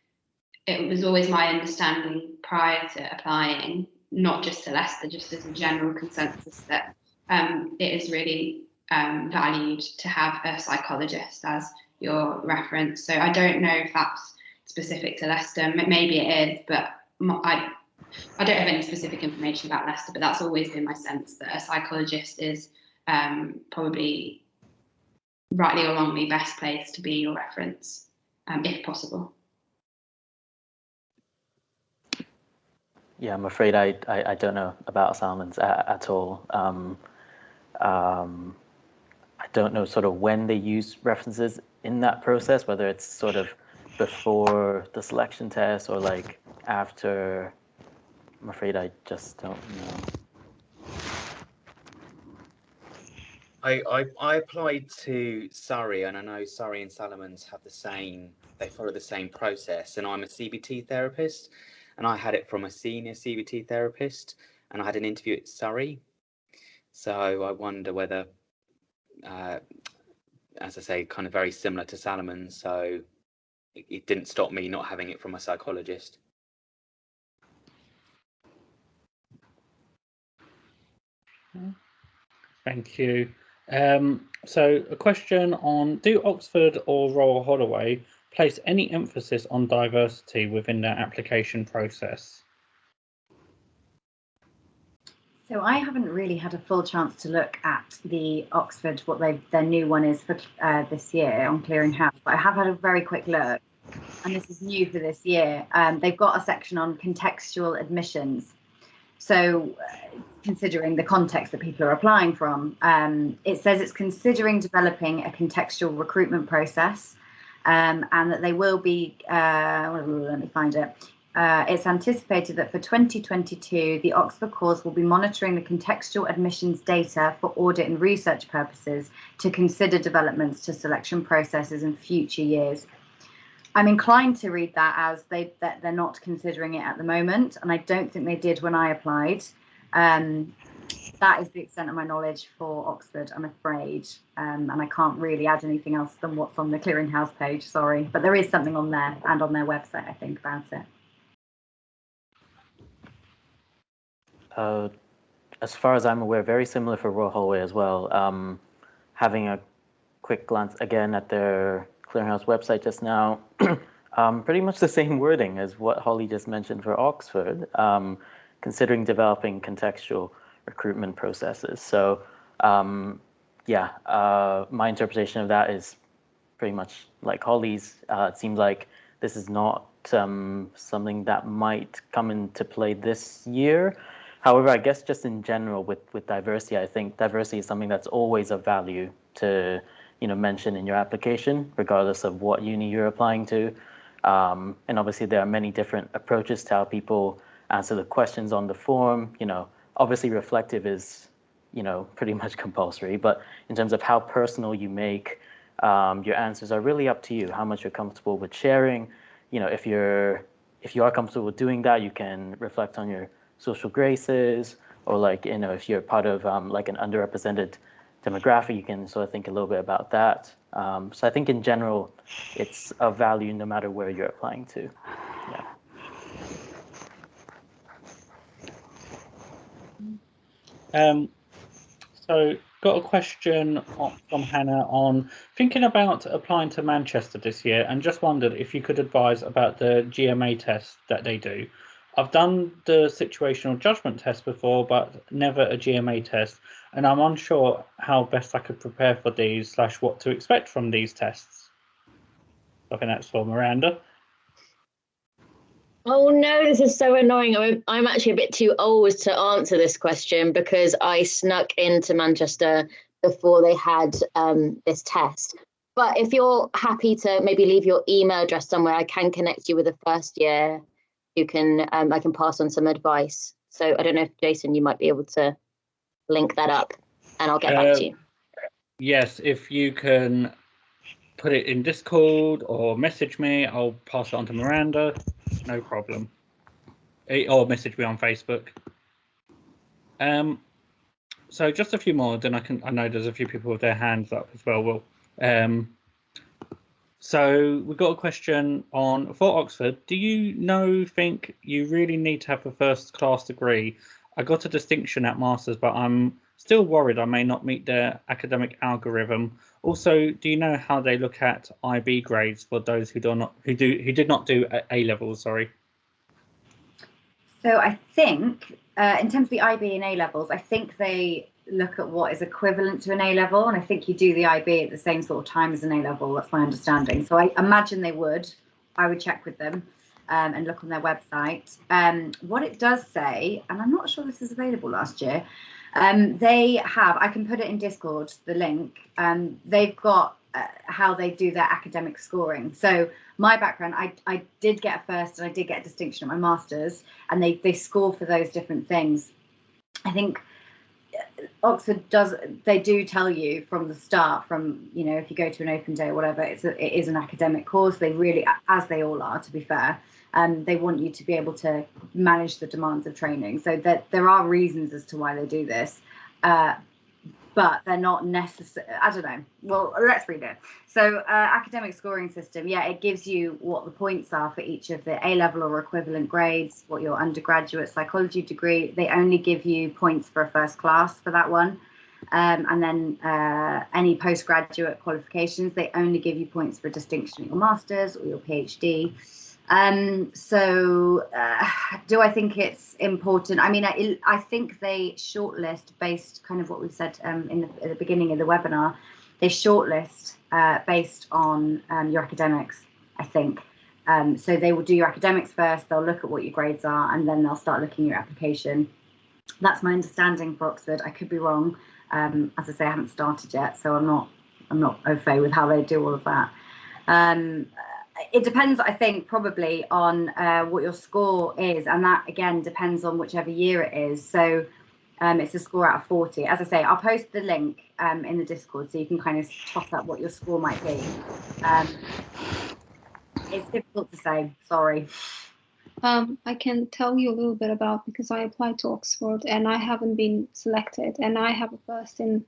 it was always my understanding prior to applying, not just to Leicester, just as a general consensus, that it is really valued to have a psychologist as your reference. So I don't know if that's specific to Leicester. Maybe it is, but I don't have any specific information about Leicester, but that's always been my sense, that a psychologist is probably, rightly or wrongly, best placed to be your reference, if possible. Yeah, I'm afraid I don't know about Salomons at all. I don't know sort of when they use references in that process, whether it's sort of before the selection test or like after. I'm afraid I just don't know. I applied to Surrey, and I know Surrey and Salomons have they follow the same process, and I'm a CBT therapist, and I had it from a senior CBT therapist, and I had an interview at Surrey. So I wonder whether, as I say, kind of very similar to Salomons, so it didn't stop me not having it from a psychologist. Thank you. So a question on, do Oxford or Royal Holloway place any emphasis on diversity within their application process? So I haven't really had a full chance to look at the Oxford, what their new one is for this year on Clearinghouse, but I have had a very quick look, and this is new for this year. They've got a section on contextual admissions. So considering the context that people are applying from, it says it's considering developing a contextual recruitment process, and that they will be, let me find it. It's anticipated that for 2022, the Oxford course will be monitoring the contextual admissions data for audit and research purposes to consider developments to selection processes in future years. I'm inclined to read that as that they're not considering it at the moment, and I don't think they did when I applied. That is the extent of my knowledge for Oxford, I'm afraid, and I can't really add anything else than what's on the Clearinghouse page, sorry, but there is something on there and on their website, I think, about it. As far as I'm aware, very similar for Royal Holloway as well. Having a quick glance again at their Clearinghouse website just now, pretty much the same wording as what Holly just mentioned for Oxford, considering developing contextual recruitment processes. So yeah, my interpretation of that is pretty much like Holly's. It seems like this is not something that might come into play this year. However, I guess just in general with diversity, I think diversity is something that's always of value to mention in your application, regardless of what uni you're applying to. And obviously there are many different approaches to how people answer the questions on the form. Obviously reflective is, pretty much compulsory, but in terms of how personal you make your answers are really up to you, how much you're comfortable with sharing. If you are comfortable with doing that, you can reflect on your social graces, or if you're part of like an underrepresented demographic, you can sort of think a little bit about that. So I think in general, it's of value no matter where you're applying to. Yeah. So got a question from Hannah on thinking about applying to Manchester this year, and just wondered if you could advise about the GMA test that they do. I've done the situational judgment test before, but never a GMA test, and I'm unsure how best I could prepare for these / what to expect from these tests. I think that's for Miranda. Oh no, this is so annoying. I'm actually a bit too old to answer this question because I snuck into Manchester before they had this test. But if you're happy to maybe leave your email address somewhere, I can connect you with a first year who can, I can pass on some advice. So I don't know if Jason, you might be able to link that up and I'll get back to you. Yes, if you can put it in Discord or message me, I'll pass it on to Miranda. No problem. Or message me on Facebook. So just a few more, then I know there's a few people with their hands up as well. So we've got a question on, for Oxford, do you think you really need to have a first class degree? I got a distinction at Masters, but I'm still worried I may not meet their academic algorithm Also, do you know how they look at IB grades for those who did not do A levels? Sorry. So I think in terms of the IB and A levels, I think they look at what is equivalent to an A level, and I think you do the IB at the same sort of time as an A level. That's my understanding. So I imagine they would. I would check with them and look on their website. What it does say, and I'm not sure this is available last year. They have. I can put it in Discord. The link. They've got how they do their academic scoring. So my background, I did get a first and I did get a distinction at my master's, and they score for those different things. I think Oxford they do tell you from the start, from, you know, if you go to an open day or whatever, it is an academic course. They really, as they all are, to be fair, they want you to be able to manage the demands of training. So that there are reasons as to why they do this, but they're not necessary. I don't know. Well, let's read it. So academic scoring system, yeah, it gives you what the points are for each of the A level or equivalent grades, what your undergraduate psychology degree. They only give you points for a first class for that one. And then any postgraduate qualifications, they only give you points for a distinction at your master's or your PhD. Do I think it's important? I mean, I think they shortlist based kind of what we said at the beginning of the webinar. They shortlist based on your academics, I think. So they will do your academics first, they'll look at what your grades are, and then they'll start looking at your application. That's my understanding for Oxford. I could be wrong. As I say, I haven't started yet, so I'm not au fait with how they do all of that. It depends, I think, probably on what your score is, and that again depends on whichever year it is. So it's a score out of 40. As I say, I'll post the link in the Discord so you can kind of tot up what your score might be. It's difficult to say, sorry. I can tell you a little bit about, because I applied to Oxford and I haven't been selected, and I have a first in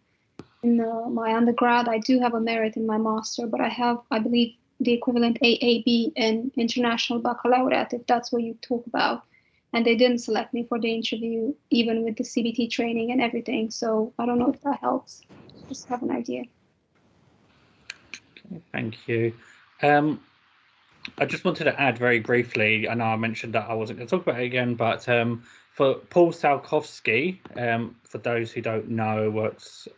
my undergrad. I do have a merit in my master, but I have, I believe, the equivalent AAB in International Baccalaureate, if that's what you talk about. And they didn't select me for the interview, even with the CBT training and everything. So I don't know if that helps. Just have an idea. Okay, thank you. I just wanted to add very briefly, I know I mentioned that I wasn't going to talk about it again, but for Paul Salkovsky, for those who don't know, works,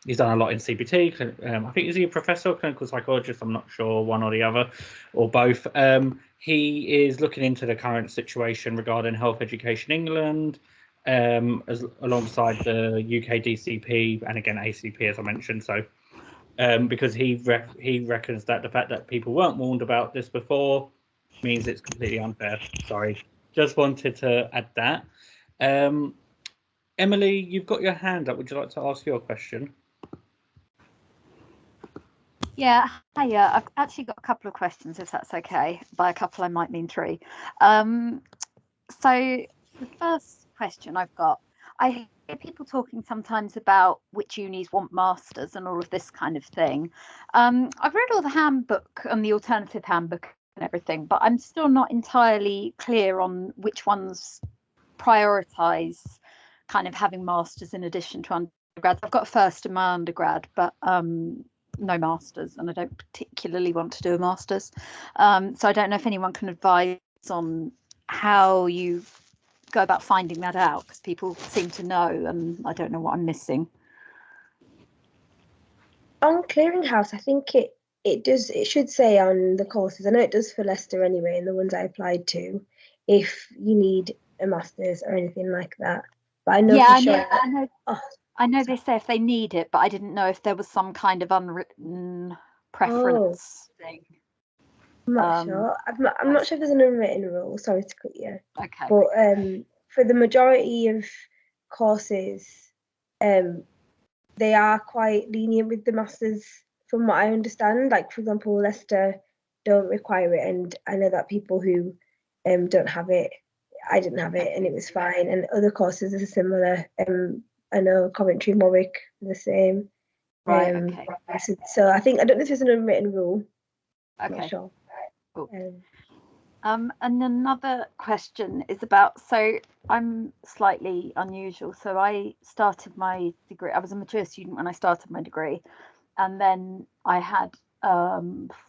he's done a lot in CBT. I think, is he a professor or clinical psychologist? I'm not sure, one or the other, or both. He is looking into the current situation regarding Health Education England, alongside the UK DCP and again ACP, as I mentioned. So because he reckons that the fact that people weren't warned about this before means it's completely unfair. Sorry, just wanted to add that. Emily, you've got your hand up. Would you like to ask your question? Yeah, hiya. I've actually got a couple of questions, if that's okay. By a couple, I might mean three. So the first question I've got, I hear people talking sometimes about which unis want masters and all of this kind of thing. I've read all the handbook and the alternative handbook and everything, but I'm still not entirely clear on which ones prioritise kind of having masters in addition to undergrads. I've got a first in my undergrad, but no masters, and I don't particularly want to do a masters. So I don't know if anyone can advise on how you go about finding that out, because people seem to know and I don't know what I'm missing. On Clearinghouse, I think it should say on the courses, I know it does for Leicester anyway, and the ones I applied to, if you need a master's or anything like that. But I know for sure. I know they say if they need it, but I didn't know if there was some kind of unwritten preference thing. I'm not sure. I'm not sure if there's an unwritten rule. Sorry to cut you. Okay. But for the majority of courses, they are quite lenient with the masters, from what I understand. Like, for example, Leicester don't require it, and I know that people who don't have it, I didn't have it, and it was fine. And other courses are similar. I know Coventry and Warwick are the same. Right. Okay. So I don't know if there's an unwritten rule. Okay. I'm not sure. Cool. And another question is about, so I'm slightly unusual. So I started my degree, I was a mature student when I started my degree, and then I had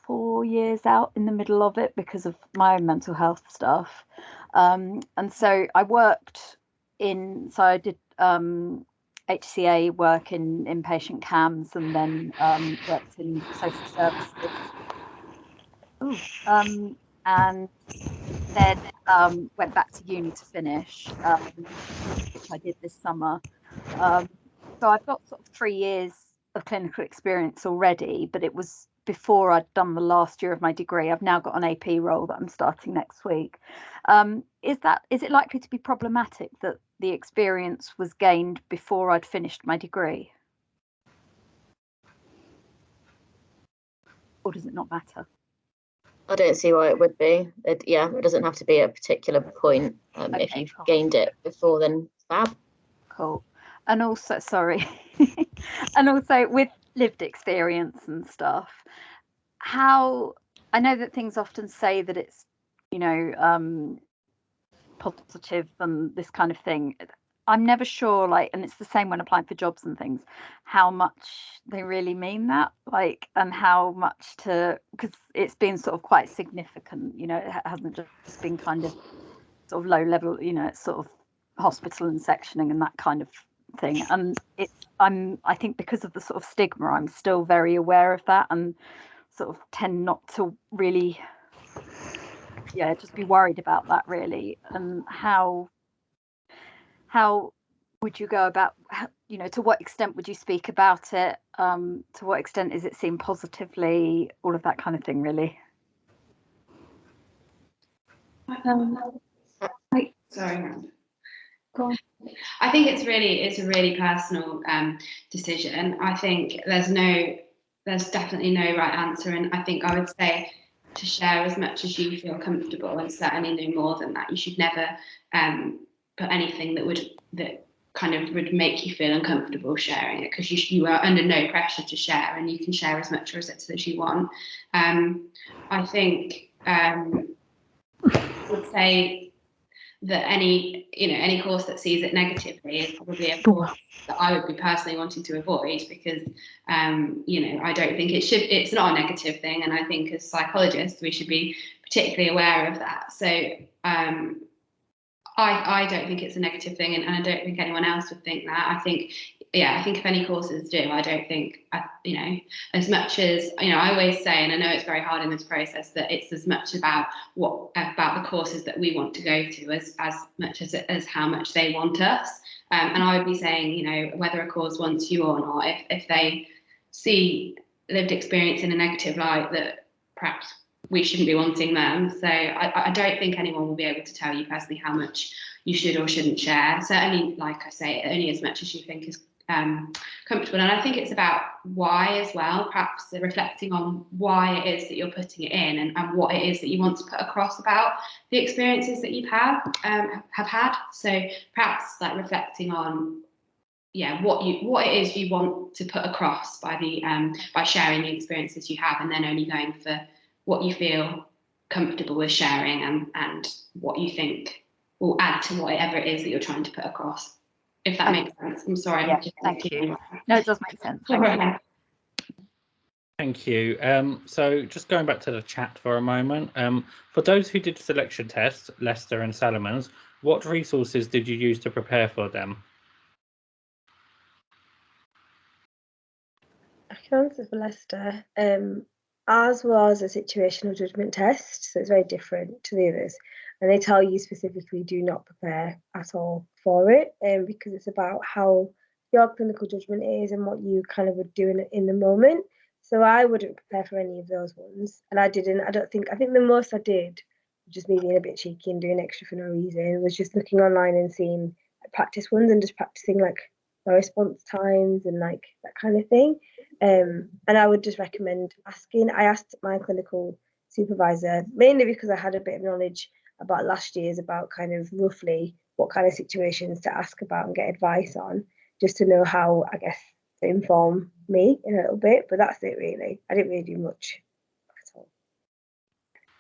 4 years out in the middle of it because of my own mental health stuff. And so I worked so I did HCA work in inpatient CAMS, and then worked in social services. And then went back to uni to finish, which I did this summer. So I've got sort of 3 years of clinical experience already, but it was before I'd done the last year of my degree. I've now got an AP role that I'm starting next week. Is it likely to be problematic that the experience was gained before I'd finished my degree? Or does it not matter? I don't see why it would be. It doesn't have to be at a particular point. Okay, if you've cool. gained it before, then fab. Cool. And also, sorry, and also with lived experience and stuff, how I know that things often say that it's, positive and this kind of thing. I'm never sure, and it's the same when applying for jobs and things, how much they really mean that, and how much because it's been sort of quite significant, it hasn't just been kind of sort of low level, it's sort of hospital and sectioning and that kind of thing. And I think because of the sort of stigma, I'm still very aware of that and sort of tend not to really, just be worried about that really. And how would you go about, to what extent would you speak about it? To what extent is it seen positively? All of that kind of thing, really. Sorry. Go on. I think it's a really personal decision. I think there's definitely no right answer, and I think I would say to share as much as you feel comfortable, and certainly no more than that. You should never put anything that kind of would make you feel uncomfortable sharing it, because you are under no pressure to share, and you can share as much or as you want. I think I would say that any course that sees it negatively is probably a course that I would be personally wanting to avoid, because I don't think it's not a negative thing, and I think as psychologists we should be particularly aware of that. So I don't think it's a negative thing, and I don't think anyone else would think that. I think if any courses do, I don't think, as much as, I always say, and I know it's very hard in this process, that it's as much about the courses that we want to go to as much as how much they want us. And I would be saying, whether a course wants you or not, if they see lived experience in a negative light, that perhaps we shouldn't be wanting them. So I don't think anyone will be able to tell you personally how much you should or shouldn't share. Certainly, like I say, only as much as you think is comfortable. And I think it's about why as well, perhaps reflecting on why it is that you're putting it in, and what it is that you want to put across about the experiences that you've have had. So perhaps reflecting on what it is you want to put across by sharing the experiences you have, and then only going for what you feel comfortable with sharing, and what you think will add to whatever it is that you're trying to put across. If that makes sense. I'm sorry. Yeah, thank you. No, it does make sense. Thank you. So just going back to the chat for a moment, for those who did selection tests, Leicester and Salomons, what resources did you use to prepare for them? I can answer for Leicester. Ours was a situational judgment test, so it's very different to the others. And they tell you specifically do not prepare at all for it, because it's about how your clinical judgment is and what you kind of would do in the moment. So I wouldn't prepare for any of those ones, and I didn't. I think the most I did, just me being a bit cheeky and doing extra for no reason, was just looking online and seeing practice ones and just practicing my response times and that kind of thing. And I would just recommend asking. I asked my clinical supervisor mainly because I had a bit of knowledge about last year's, about kind of roughly what kind of situations to ask about and get advice on, just to know how, I guess, to inform me in a little bit. But that's it really. I didn't really do much at all.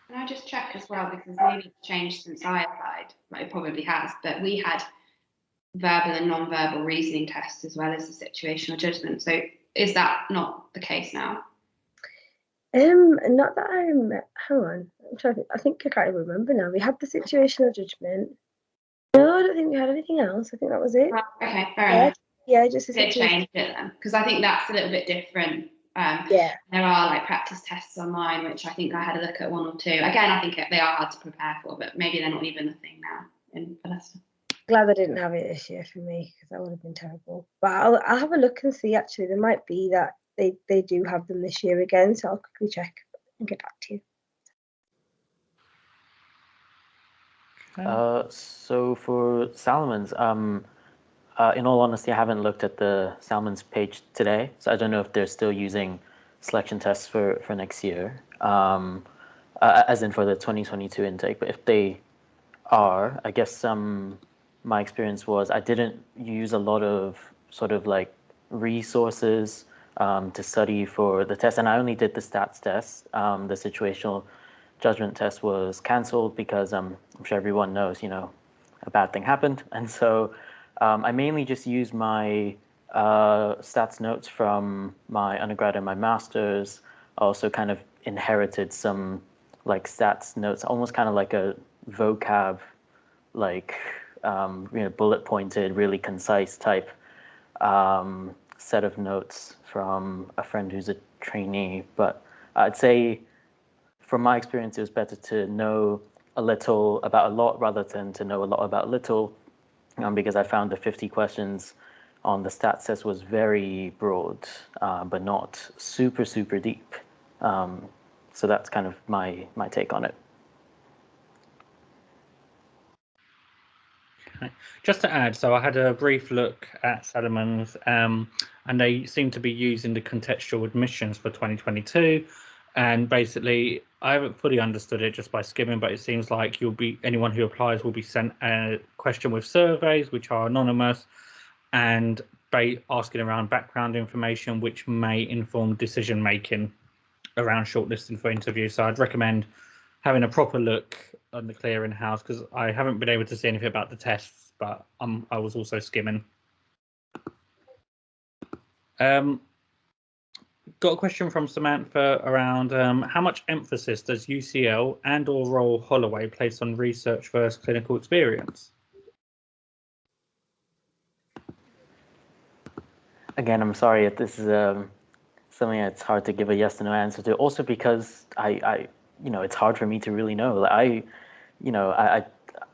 Can I just check as well, because maybe it's changed since I applied, but it probably has, but we had verbal and non-verbal reasoning tests as well as the situational judgment. So is that not the case now? Not that hang on, I'm trying to think. I think I can't even remember now. We had the situational judgment. No, I don't think we had anything else. I think that was it. Okay, fair enough. Yeah, just a They situation. changed it then, because I think that's a little bit different. Yeah. There are like practice tests online, which I think I had a look at 1 or 2. Again, I think they are hard to prepare for, but maybe they're not even a thing now in Leicester. Glad I didn't have it this year for me, because that would have been terrible. But I'll have a look and see. Actually, there might be that they do have them this year again, so I'll quickly check and get back to you. So for Salomons, in all honesty, I haven't looked at the Salomons page today, so I don't know if they're still using selection tests for next year, as in for the 2022 intake. But if they are, I guess my experience was I didn't use a lot of sort of like resources to study for the test, and I only did the stats test. The situational judgment test was cancelled because I'm sure everyone knows, you know, a bad thing happened, and so I mainly just used my stats notes from my undergrad and my master's. I also kind of inherited some like stats notes, almost kind of like a vocab, like bullet pointed, really concise type set of notes from a friend who's a trainee. But I'd say from my experience, it was better to know a little about a lot rather than to know a lot about little, because I found the 50 questions on the stats test was very broad, but not super, super deep. So that's kind of my take on it. Okay. Just to add, so I had a brief look at Salomons, and they seem to be using the contextual admissions for 2022. And basically, I haven't fully understood it just by skimming, but it seems like anyone who applies will be sent a question with surveys, which are anonymous, and asking around background information, which may inform decision making around shortlisting for interviews. So I'd recommend having a proper look on the clearinghouse, because I haven't been able to see anything about the tests, but I was also skimming. Got a question from Samantha around how much emphasis does UCL and/or Royal Holloway place on research versus clinical experience? Again, I'm sorry if this is something that's hard to give a yes or no answer to. Also because I it's hard for me to really know. Like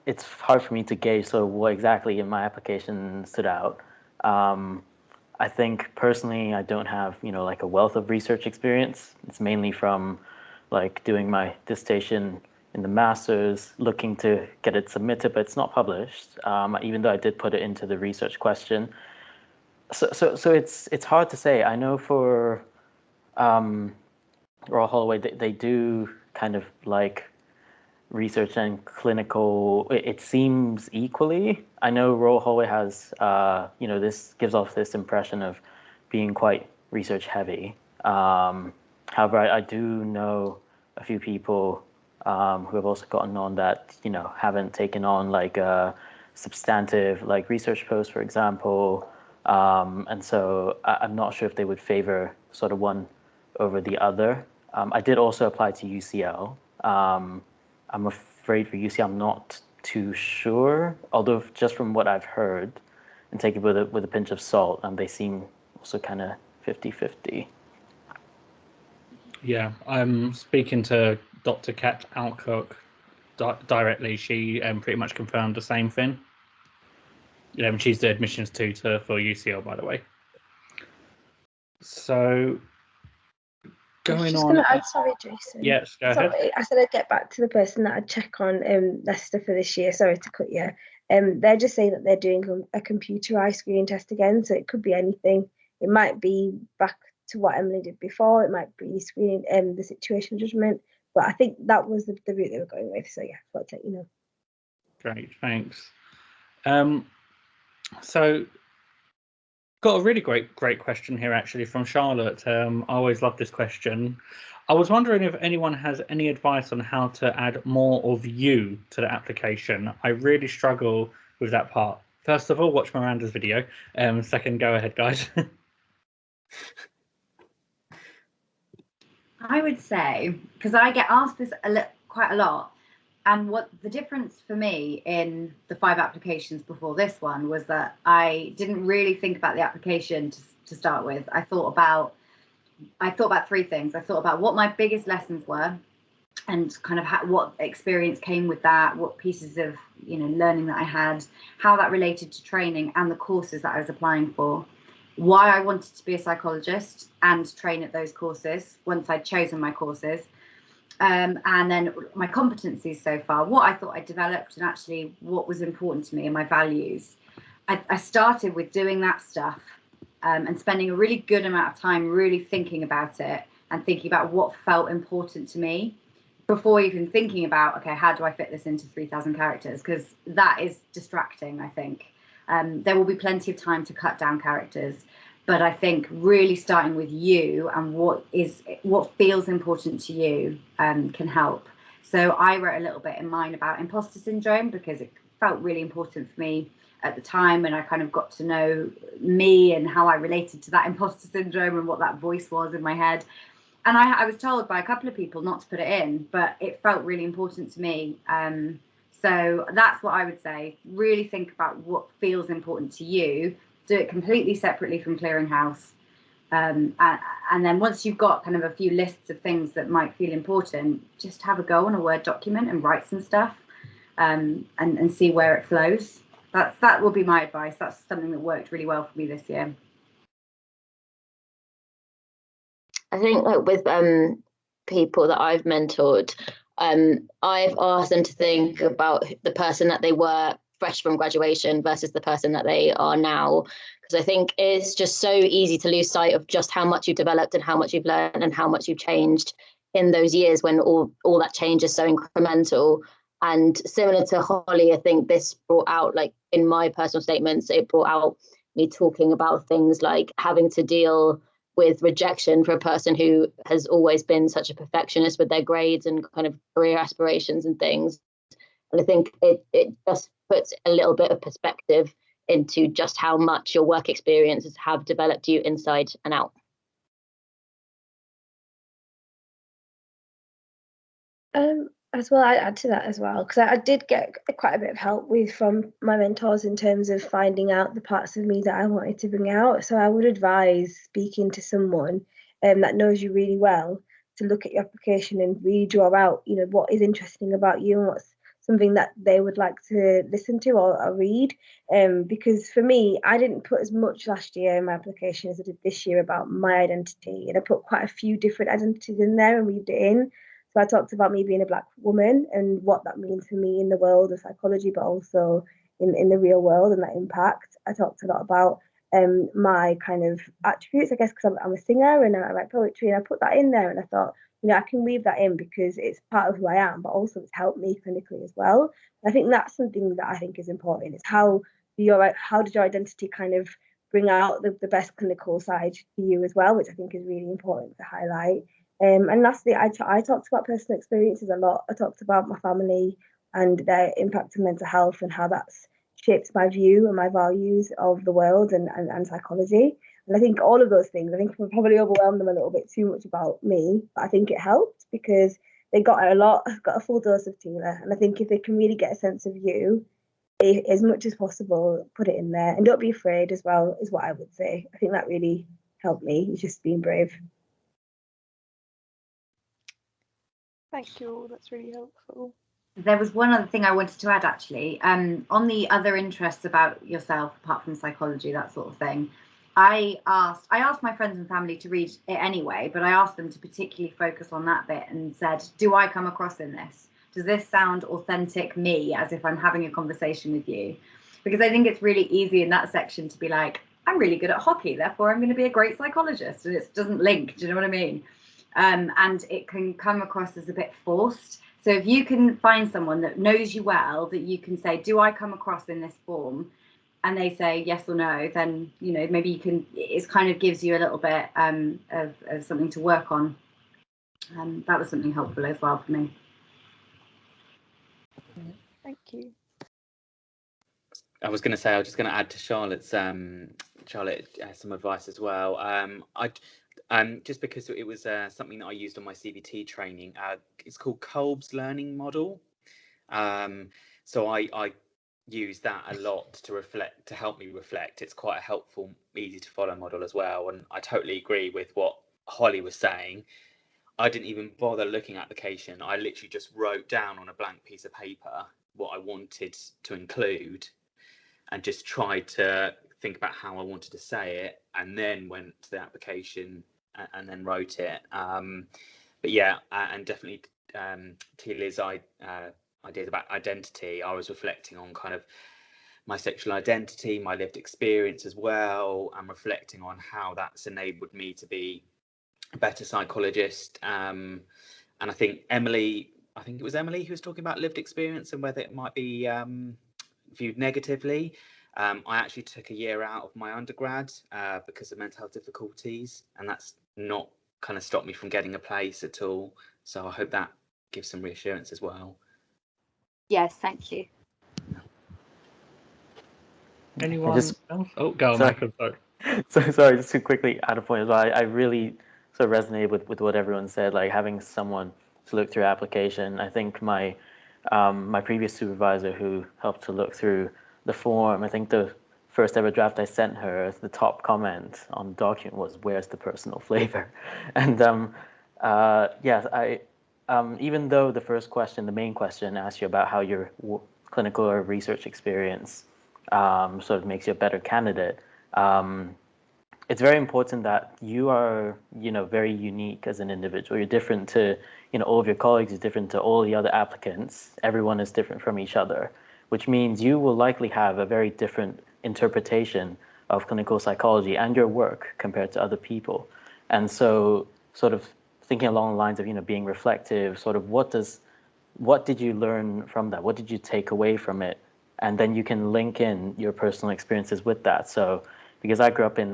it's hard for me to gauge sort of what exactly in my application stood out. I think personally, I don't have, like a wealth of research experience. It's mainly from like doing my dissertation in the master's, looking to get it submitted, but it's not published, even though I did put it into the research question. So it's hard to say. I know for Royal Holloway, they do kind of like research and clinical, it seems equally. I know Royal Holloway has, this gives off this impression of being quite research heavy. However, I do know a few people who have also gotten on that, haven't taken on like a substantive like research post, for example. And so I'm not sure if they would favor sort of one over the other. I did also apply to UCL. I'm afraid for UCL, I'm not too sure, although just from what I've heard, and take it with a pinch of salt, they seem also kind of 50-50. Yeah, I'm speaking to Dr. Kat Alcock directly. She pretty much confirmed the same thing. She's the admissions tutor for UCL, by the way. So I was going just on. going to add, sorry, Jason. Yes, go ahead. I said I'd get back to the person that I'd check on Leicester for this year. Sorry to cut you. They're just saying that they're doing a computerized screening test again, so it could be anything. It might be back to what Emily did before. It might be screening the situation judgment, but I think that was the route they were going with. So yeah, I'll let you know. Great, thanks. So got a really great question here actually from Charlotte. I always love this question. I was wondering if anyone has any advice on how to add more of you to the application. I really struggle with that part. First of all, watch Miranda's video. Second, go ahead, guys. I would say, because I get asked this quite a lot, and what the difference for me in the 5 applications before this one was that I didn't really think about the application to start with. I thought about 3 things. I thought about what my biggest lessons were, and kind of what experience came with that, what pieces of learning that I had, how that related to training and the courses that I was applying for, why I wanted to be a psychologist and train at those courses once I'd chosen my courses, and then my competencies so far, what I thought I developed, and actually what was important to me and my values. I started with doing that stuff and spending a really good amount of time really thinking about it and thinking about what felt important to me before even thinking about, okay, how do I fit this into 3,000 characters? Because that is distracting, I think. There will be plenty of time to cut down characters, but I think really starting with you and what feels important to you can help. So I wrote a little bit in mine about imposter syndrome because it felt really important for me at the time, and I kind of got to know me and how I related to that imposter syndrome and what that voice was in my head. And I was told by a couple of people not to put it in, but it felt really important to me. So that's what I would say. Really think about what feels important to you. Do it completely separately from Clearinghouse. And then once you've got kind of a few lists of things that might feel important, just have a go on a Word document and write some stuff and see where it flows. That will be my advice. That's something that worked really well for me this year. I think with people that I've mentored, I've asked them to think about the person that they were fresh from graduation versus the person that they are now, because I think it's just so easy to lose sight of just how much you've developed and how much you've learned and how much you've changed in those years when all that change is so incremental. And similar to Holly, I think this brought out, like in my personal statements, it brought out me talking about things like having to deal with rejection for a person who has always been such a perfectionist with their grades and kind of career aspirations and things. And I think it just puts a little bit of perspective into just how much your work experiences have developed you inside and out. As well, I'd add to that as well, because I did get quite a bit of help from my mentors in terms of finding out the parts of me that I wanted to bring out. So I would advise speaking to someone that knows you really well to look at your application and really draw out, what is interesting about you and what's something that they would like to listen to or read. Because for me, I didn't put as much last year in my application as I did this year about my identity, and I put quite a few different identities in there and weaved it in. So I talked about me being a Black woman and what that means for me in the world of psychology, but also in the real world and that impact. I talked a lot about my kind of attributes, I guess, because I'm a singer and I write poetry, and I put that in there, and I thought, I can weave that in because it's part of who I am, but also it's helped me clinically as well. And I think that's something that I think is important, is how did your identity kind of bring out the best clinical side to you as well, which I think is really important to highlight. And lastly, I talked about personal experiences a lot. I talked about my family and their impact on mental health and how that's shaped my view and my values of the world and psychology. And I think all of those things, I think we probably overwhelmed them a little bit too much about me, but I think it helped because they got a full dose of Tila. And I think if they can really get a sense of you, as much as possible, put it in there. And don't be afraid as well, is what I would say. I think that really helped me, is just being brave. Thank you all, that's really helpful. There was one other thing I wanted to add, actually. On the other interests about yourself, apart from psychology, that sort of thing, I asked my friends and family to read it anyway, but I asked them to particularly focus on that bit and said, do I come across in this? Does this sound authentic me, as if I'm having a conversation with you? Because I think it's really easy in that section to be like, I'm really good at hockey, therefore I'm going to be a great psychologist, and it doesn't link. Do you know what I mean? And it can come across as a bit forced. So if you can find someone that knows you well, that you can say, do I come across in this form? And they say yes or no, then, maybe you can, it kind of gives you a little bit of something to work on. That was something helpful as well for me. Thank you. I was going to say, I was just going to add to Charlotte some advice as well. I just because it was something that I used on my CBT training. It's called Kolb's learning model. So I use that a lot to help me reflect. It's quite a helpful, easy to follow model as well. And I totally agree with what Holly was saying. I didn't even bother looking at application. I literally just wrote down on a blank piece of paper what I wanted to include and just tried to think about how I wanted to say it, and then went to the application and then wrote it. But yeah, and definitely Tilia's ideas about identity, I was reflecting on kind of my sexual identity, my lived experience as well, and reflecting on how that's enabled me to be a better psychologist. And I think it was Emily who was talking about lived experience and whether it might be viewed negatively. I actually took a year out of my undergrad because of mental health difficulties, and that's not kind of stopped me from getting a place at all. So I hope that gives some reassurance as well. Yes, thank you. Anyone else? Oh, go on, Michael. Sorry. So sorry, just to quickly add a point as well. I really sort of resonated with what everyone said, like having someone to look through application. I think my my previous supervisor who helped to look through the form, I think the first ever draft I sent her, the top comment on the document was, "Where's the personal flavor?" And yes, even though the first question, the main question, asks you about how your clinical or research experience sort of makes you a better candidate, it's very important that you are, very unique as an individual. You're different to, all of your colleagues, you're different to all the other applicants. Everyone is different from each other, which means you will likely have a very different interpretation of clinical psychology and your work compared to other people. And so sort of thinking along the lines of, being reflective, sort of what did you learn from that? What did you take away from it? And then you can link in your personal experiences with that. So because I grew up in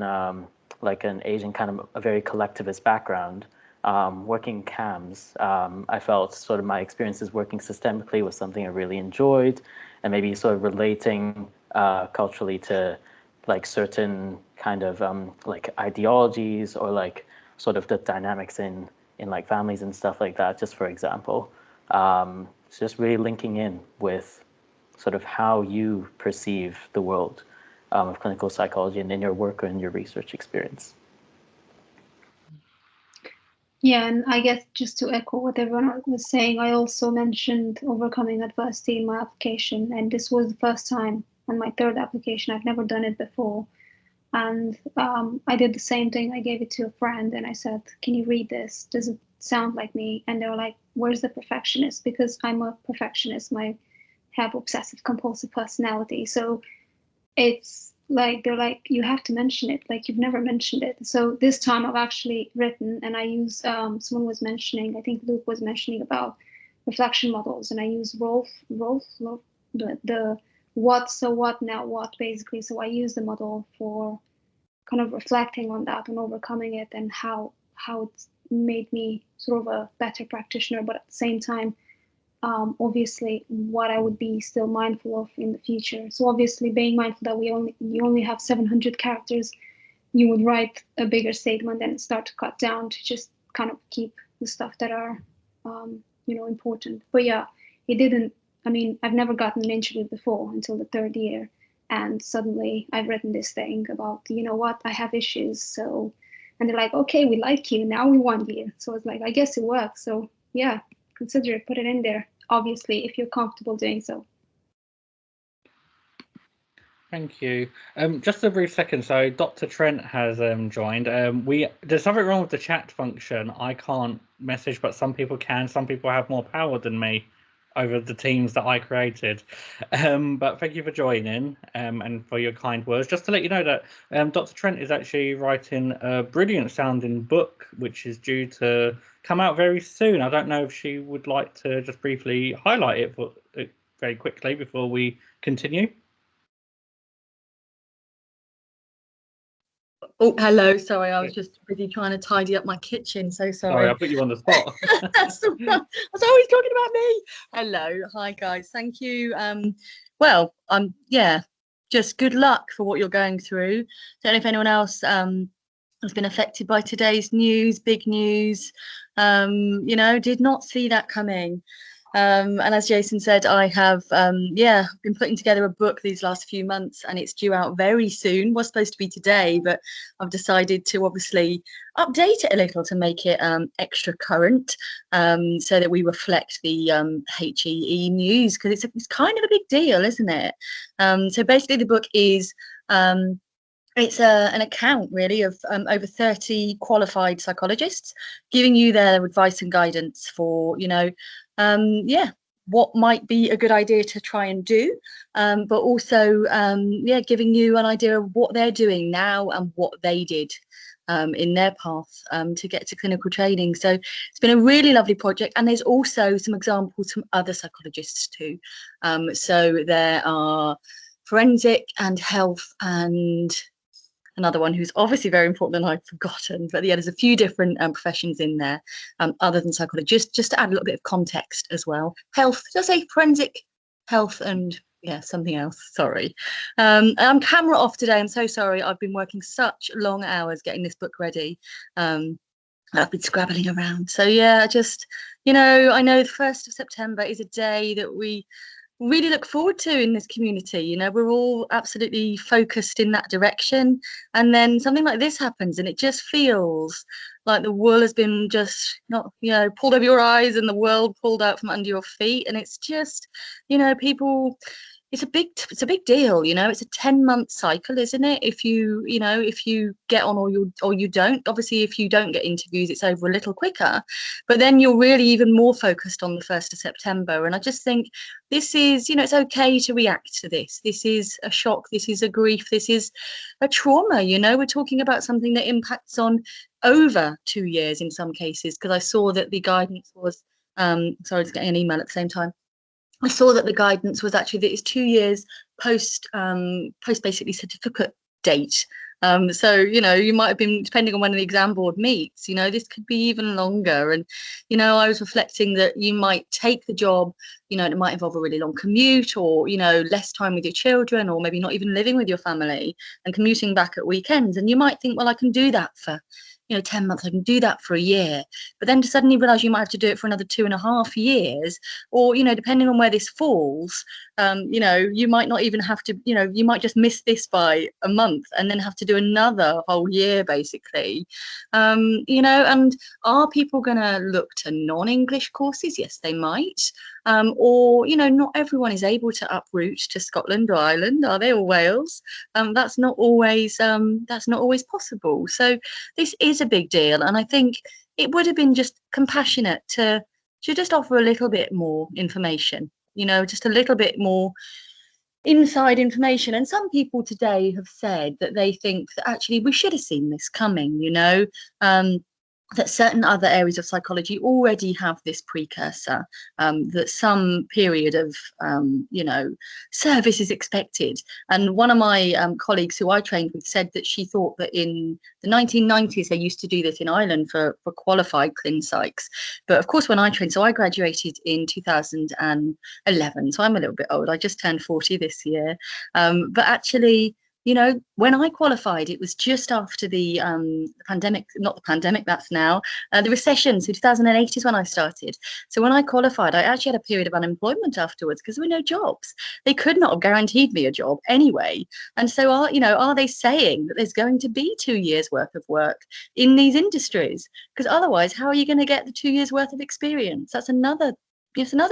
like an Asian kind of a very collectivist background, working CAMS, I felt sort of my experiences working systemically was something I really enjoyed, and maybe sort of relating culturally to like certain kind of like ideologies or like sort of the dynamics in like families and stuff like that, just for example. So just really linking in with sort of how you perceive the world of clinical psychology and in your work or in your research experience. Yeah, and I guess just to echo what everyone was saying, I also mentioned overcoming adversity in my application, and this was the first time on my third application. I've never done it before. And I did the same thing. I gave it to a friend and I said, "Can you read this? Does it sound like me?" And they were like, "Where's the perfectionist?" Because I'm a perfectionist. I have obsessive compulsive personality. So it's like, they're like, "You have to mention it. Like, you've never mentioned it." So this time I've actually written, and I use, someone was mentioning, I think Luke was mentioning about reflection models, and I use Rolf, the what, so what, now what, basically. So I use the model for kind of reflecting on that and overcoming it, and how it's made me sort of a better practitioner, but at the same time, obviously what I would be still mindful of in the future. So obviously being mindful that you only have 700 characters, you would write a bigger statement and start to cut down to just kind of keep the stuff that are important. But yeah, I've never gotten an interview before until the third year, and suddenly I've written this thing about, I have issues. So, and they're like, "Okay, we like you, now we want you." So it's like, I guess it works. So yeah, consider it, put it in there, obviously, if you're comfortable doing so. Thank you. Just a brief second. So Dr. Trent has joined. There's something wrong with the chat function. I can't message, but some people can. Some people have more power than me over the teams that I created. But thank you for joining and for your kind words. Just to let you know that Dr. Trent is actually writing a brilliant sounding book, which is due to come out very soon. I don't know if she would like to just briefly highlight it very quickly before we continue. Oh, hello. Sorry, I was just busy trying to tidy up my kitchen. So sorry. Sorry, I put you on the spot. That's the one. I was always talking about me. Hello. Hi, guys. Thank you. Yeah, just good luck for what you're going through. Don't know if anyone else has been affected by today's news, big news. You know, did not see that coming. And as Jason said, I have, been putting together a book these last few months, and it's due out very soon. Was supposed to be today, but I've decided to obviously update it a little to make it extra current, so that we reflect the HEE news, because it's kind of a big deal, isn't it? So basically, the book is it's an account really of over 30 qualified psychologists giving you their advice and guidance for, you know, what might be a good idea to try and do, but also, giving you an idea of what they're doing now and what they did in their path to get to clinical training. So it's been a really lovely project, and there's also some examples from other psychologists too. So there are forensic and health and another one who's obviously very important and I've forgotten, but yeah, there's a few different professions in there other than psychologists, just to add a little bit of context as well. Health, did I say forensic, health, and yeah, something else, sorry. I'm camera off today, I'm so sorry. I've been working such long hours getting this book ready. I've been scrabbling around. So yeah, just, you know, I know the 1st of September is a day that we really look forward to in this community. You know, we're all absolutely focused in that direction, and then something like this happens and it just feels like the wool has been just not, you know, pulled over your eyes and the world pulled out from under your feet, and it's just, you know, people, it's a big deal. You know, it's a 10-month cycle, isn't it? If you get on or you don't. Obviously, if you don't get interviews, it's over a little quicker, but then you're really even more focused on the 1st of September. And I just think this is, you know, it's okay to react to this. This is a shock. This is a grief. This is a trauma. You know, we're talking about something that impacts on over 2 years in some cases, because I saw that the guidance was, sorry, I was getting an email at the same time. I saw that the guidance was actually that it's 2 years post basically certificate date. So, you know, you might have been, depending on when the exam board meets, you know, this could be even longer. And, you know, I was reflecting that you might take the job, you know, it might involve a really long commute, or, you know, less time with your children, or maybe not even living with your family and commuting back at weekends. And you might think, well, I can do that for, you know, 10 months, I can do that for a year, but then to suddenly realize you might have to do it for another 2.5 years, or, you know, depending on where this falls, you know, you might not even have to, you know, you might just miss this by a month and then have to do another whole year, basically. You know, and are people going to look to non-English courses? Yes, they might. Or, you know, not everyone is able to uproot to Scotland or Ireland, are they, or Wales? That's not always possible. So this is a big deal, and I think it would have been just compassionate to just offer a little bit more information, you know, just a little bit more inside information. And some people today have said that they think that actually we should have seen this coming, you know, that certain other areas of psychology already have this precursor, that some period of, you know, service is expected. And one of my colleagues who I trained with said that she thought that in the 1990s, they used to do this in Ireland for qualified clin psychs. But of course, when I trained, so I graduated in 2011, so I'm a little bit old. I just turned 40 this year. But actually, you know, when I qualified, it was just after the pandemic, not the pandemic, that's now, the recession. So 2008 is when I started. So when I qualified, I actually had a period of unemployment afterwards because there were no jobs. They could not have guaranteed me a job anyway. And so, are they saying that there's going to be 2 years worth of work in these industries? Because otherwise, how are you going to get the 2 years worth of experience? That's another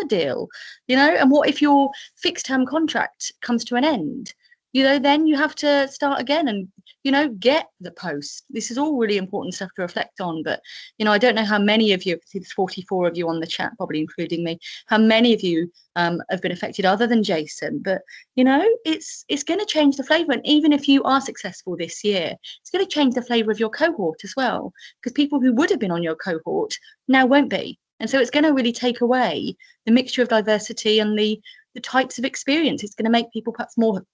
deal, you know. And what if your fixed term contract comes to an end? You know, then you have to start again and, you know, get the post. This is all really important stuff to reflect on. But, you know, I don't know how many of you, there's 44 of you on the chat, probably including me, how many of you have been affected other than Jason. But, you know, it's going to change the flavour. And even if you are successful this year, it's going to change the flavour of your cohort as well, because people who would have been on your cohort now won't be. And so it's going to really take away the mixture of diversity and the types of experience. It's going to make people perhaps more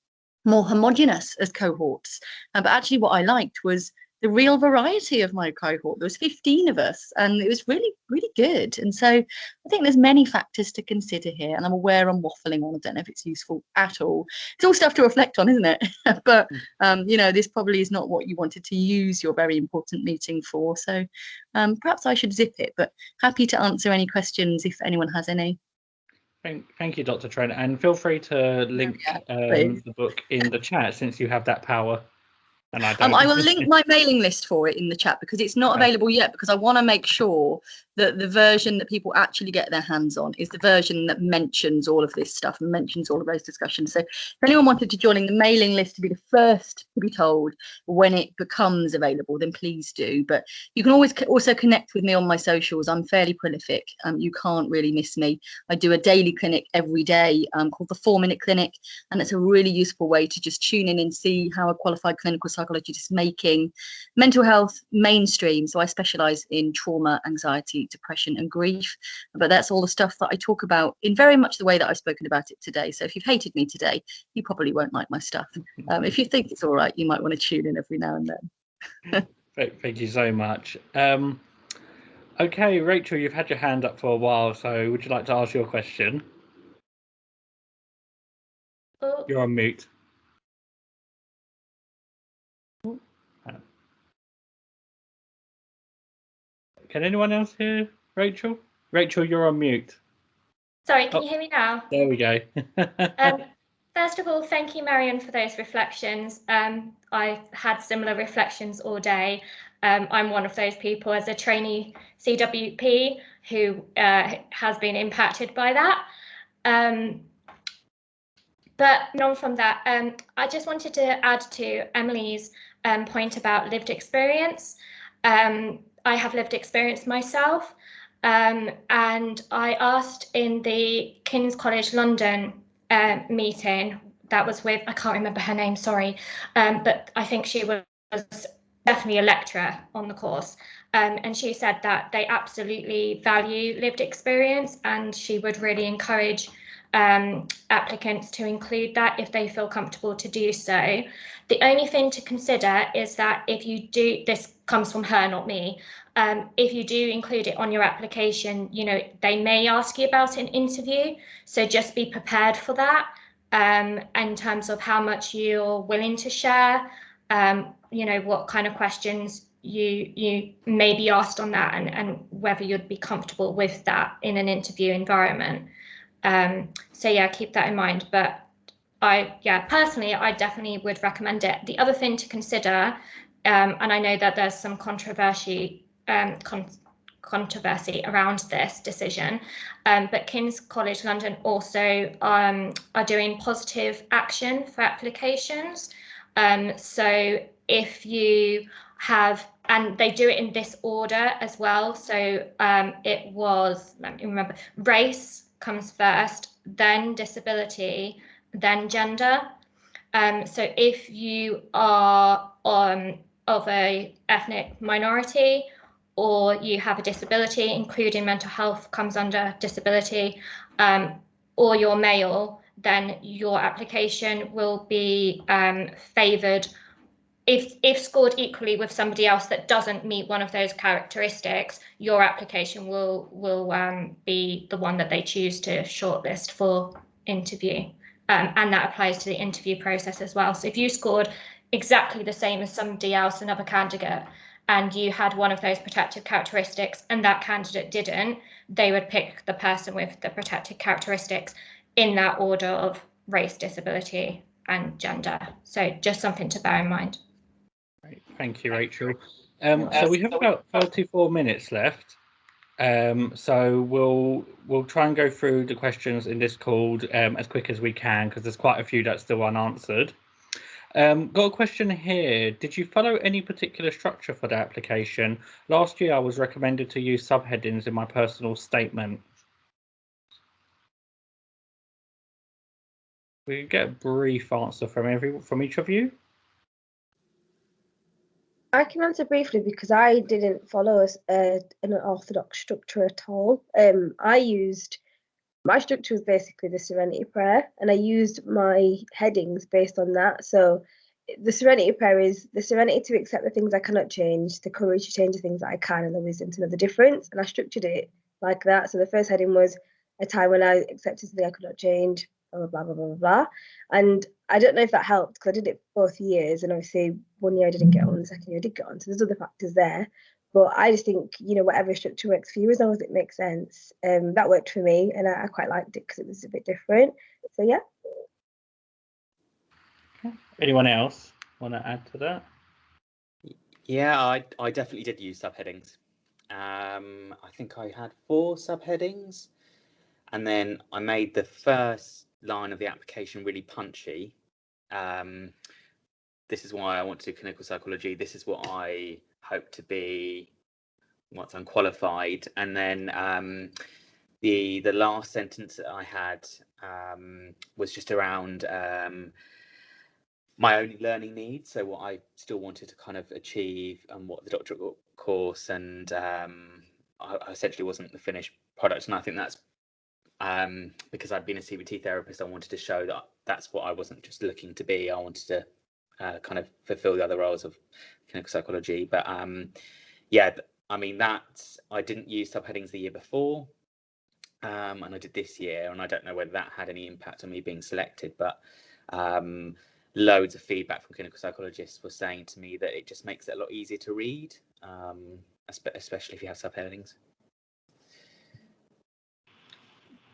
homogenous as cohorts. But actually what I liked was the real variety of my cohort. There was 15 of us, and it was really, really good. And so I think there's many factors to consider here, and I'm aware I'm waffling on. I don't know if it's useful at all. It's all stuff to reflect on, isn't it? But you know, this probably is not what you wanted to use your very important meeting for. So perhaps I should zip it, but happy to answer any questions if anyone has any. Thank you, Dr. Trent, and feel free to link the book in the chat since you have that power. And I will link my mailing list for it in the chat because it's not available yet, because I want to make sure that the version that people actually get their hands on is the version that mentions all of this stuff and mentions all of those discussions. So if anyone wanted to join in the mailing list to be the first to be told when it becomes available, then please do. But you can always also connect with me on my socials. I'm fairly prolific. You can't really miss me. I do a daily clinic every day called the 4-Minute Clinic, and it's a really useful way to just tune in and see how a qualified clinical psychologist is making mental health mainstream. So I specialize in trauma, anxiety, depression and grief, but that's all the stuff that I talk about in very much the way that I've spoken about it today. So if you've hated me today, you probably won't like my stuff. If you think it's all right, you might want to tune in every now and then. Thank you so much. Okay, Rachel, you've had your hand up for a while, so would you like to ask your question? You're on mute. Can anyone else hear Rachel? Rachel, you're on mute. Sorry, can you hear me now? There we go. First of all, thank you, Marion, for those reflections. I had similar reflections all day. I'm one of those people as a trainee CWP who has been impacted by that. But non from that, I just wanted to add to Emily's point about lived experience. I have lived experience myself, and I asked in the King's College London meeting that was with, I can't remember her name, sorry, but I think she was definitely a lecturer on the course, and she said that they absolutely value lived experience, and she would really encourage applicants to include that if they feel comfortable to do so. The only thing to consider is that if you do, this comes from her, not me, if you do include it on your application, you know, they may ask you about an interview, so just be prepared for that in terms of how much you're willing to share, you know, what kind of questions you may be asked on that, and whether you'd be comfortable with that in an interview environment. So yeah, keep that in mind. But personally, I definitely would recommend it. The other thing to consider, and I know that there's some controversy around this decision, but King's College London also are doing positive action for applications. So if you have, and they do it in this order as well. So it was, let me remember, race comes first, then disability, then gender. So if you are of a ethnic minority, or you have a disability, including mental health comes under disability, or you're male, then your application will be favoured. If scored equally with somebody else that doesn't meet one of those characteristics, your application will be the one that they choose to shortlist for interview. And that applies to the interview process as well. So if you scored exactly the same as somebody else, another candidate, and you had one of those protective characteristics and that candidate didn't, they would pick the person with the protected characteristics in that order of race, disability and gender. So just something to bear in mind. Great. Thank you, Rachel. So we have about 34 minutes left. So we'll try and go through the questions in this call as quick as we can, because there's quite a few that's still unanswered. Got a question here. Did you follow any particular structure for the application? Last year I was recommended to use subheadings in my personal statement. We get a brief answer from each of you. I can answer briefly because I didn't follow an orthodox structure at all. My structure was basically the Serenity Prayer, and I used my headings based on that. So the serenity prayer is the serenity to accept the things I cannot change, the courage to change the things that I can, and the wisdom to know the difference. And I structured it like that. So the first heading was a time when I accepted something I could not change, blah, blah, blah, blah, blah, blah. And I don't know if that helped because I did it both years. And obviously 1 year I didn't get on, the second year I did get on. So there's other factors there. But I just think, you know, whatever structure works for you, as long as it makes sense. That worked for me, and I quite liked it because it was a bit different. So yeah. Anyone else want to add to that? Yeah, I definitely did use subheadings. I think I had 4 subheadings, and then I made the first line of the application really punchy. This is why I want to do clinical psychology. This is what I hope to be once I'm qualified. And then the last sentence that I had was just around my own learning needs, so what I still wanted to kind of achieve and what the doctorate course, and I essentially wasn't the finished product. And I think that's because I'd been a CBT therapist, I wanted to show that that's what I wasn't just looking to be. I wanted to kind of fulfill the other roles of clinical psychology. But yeah, I mean, that I didn't use subheadings the year before, and I did this year, and I don't know whether that had any impact on me being selected, but loads of feedback from clinical psychologists were saying to me that it just makes it a lot easier to read, especially if you have subheadings.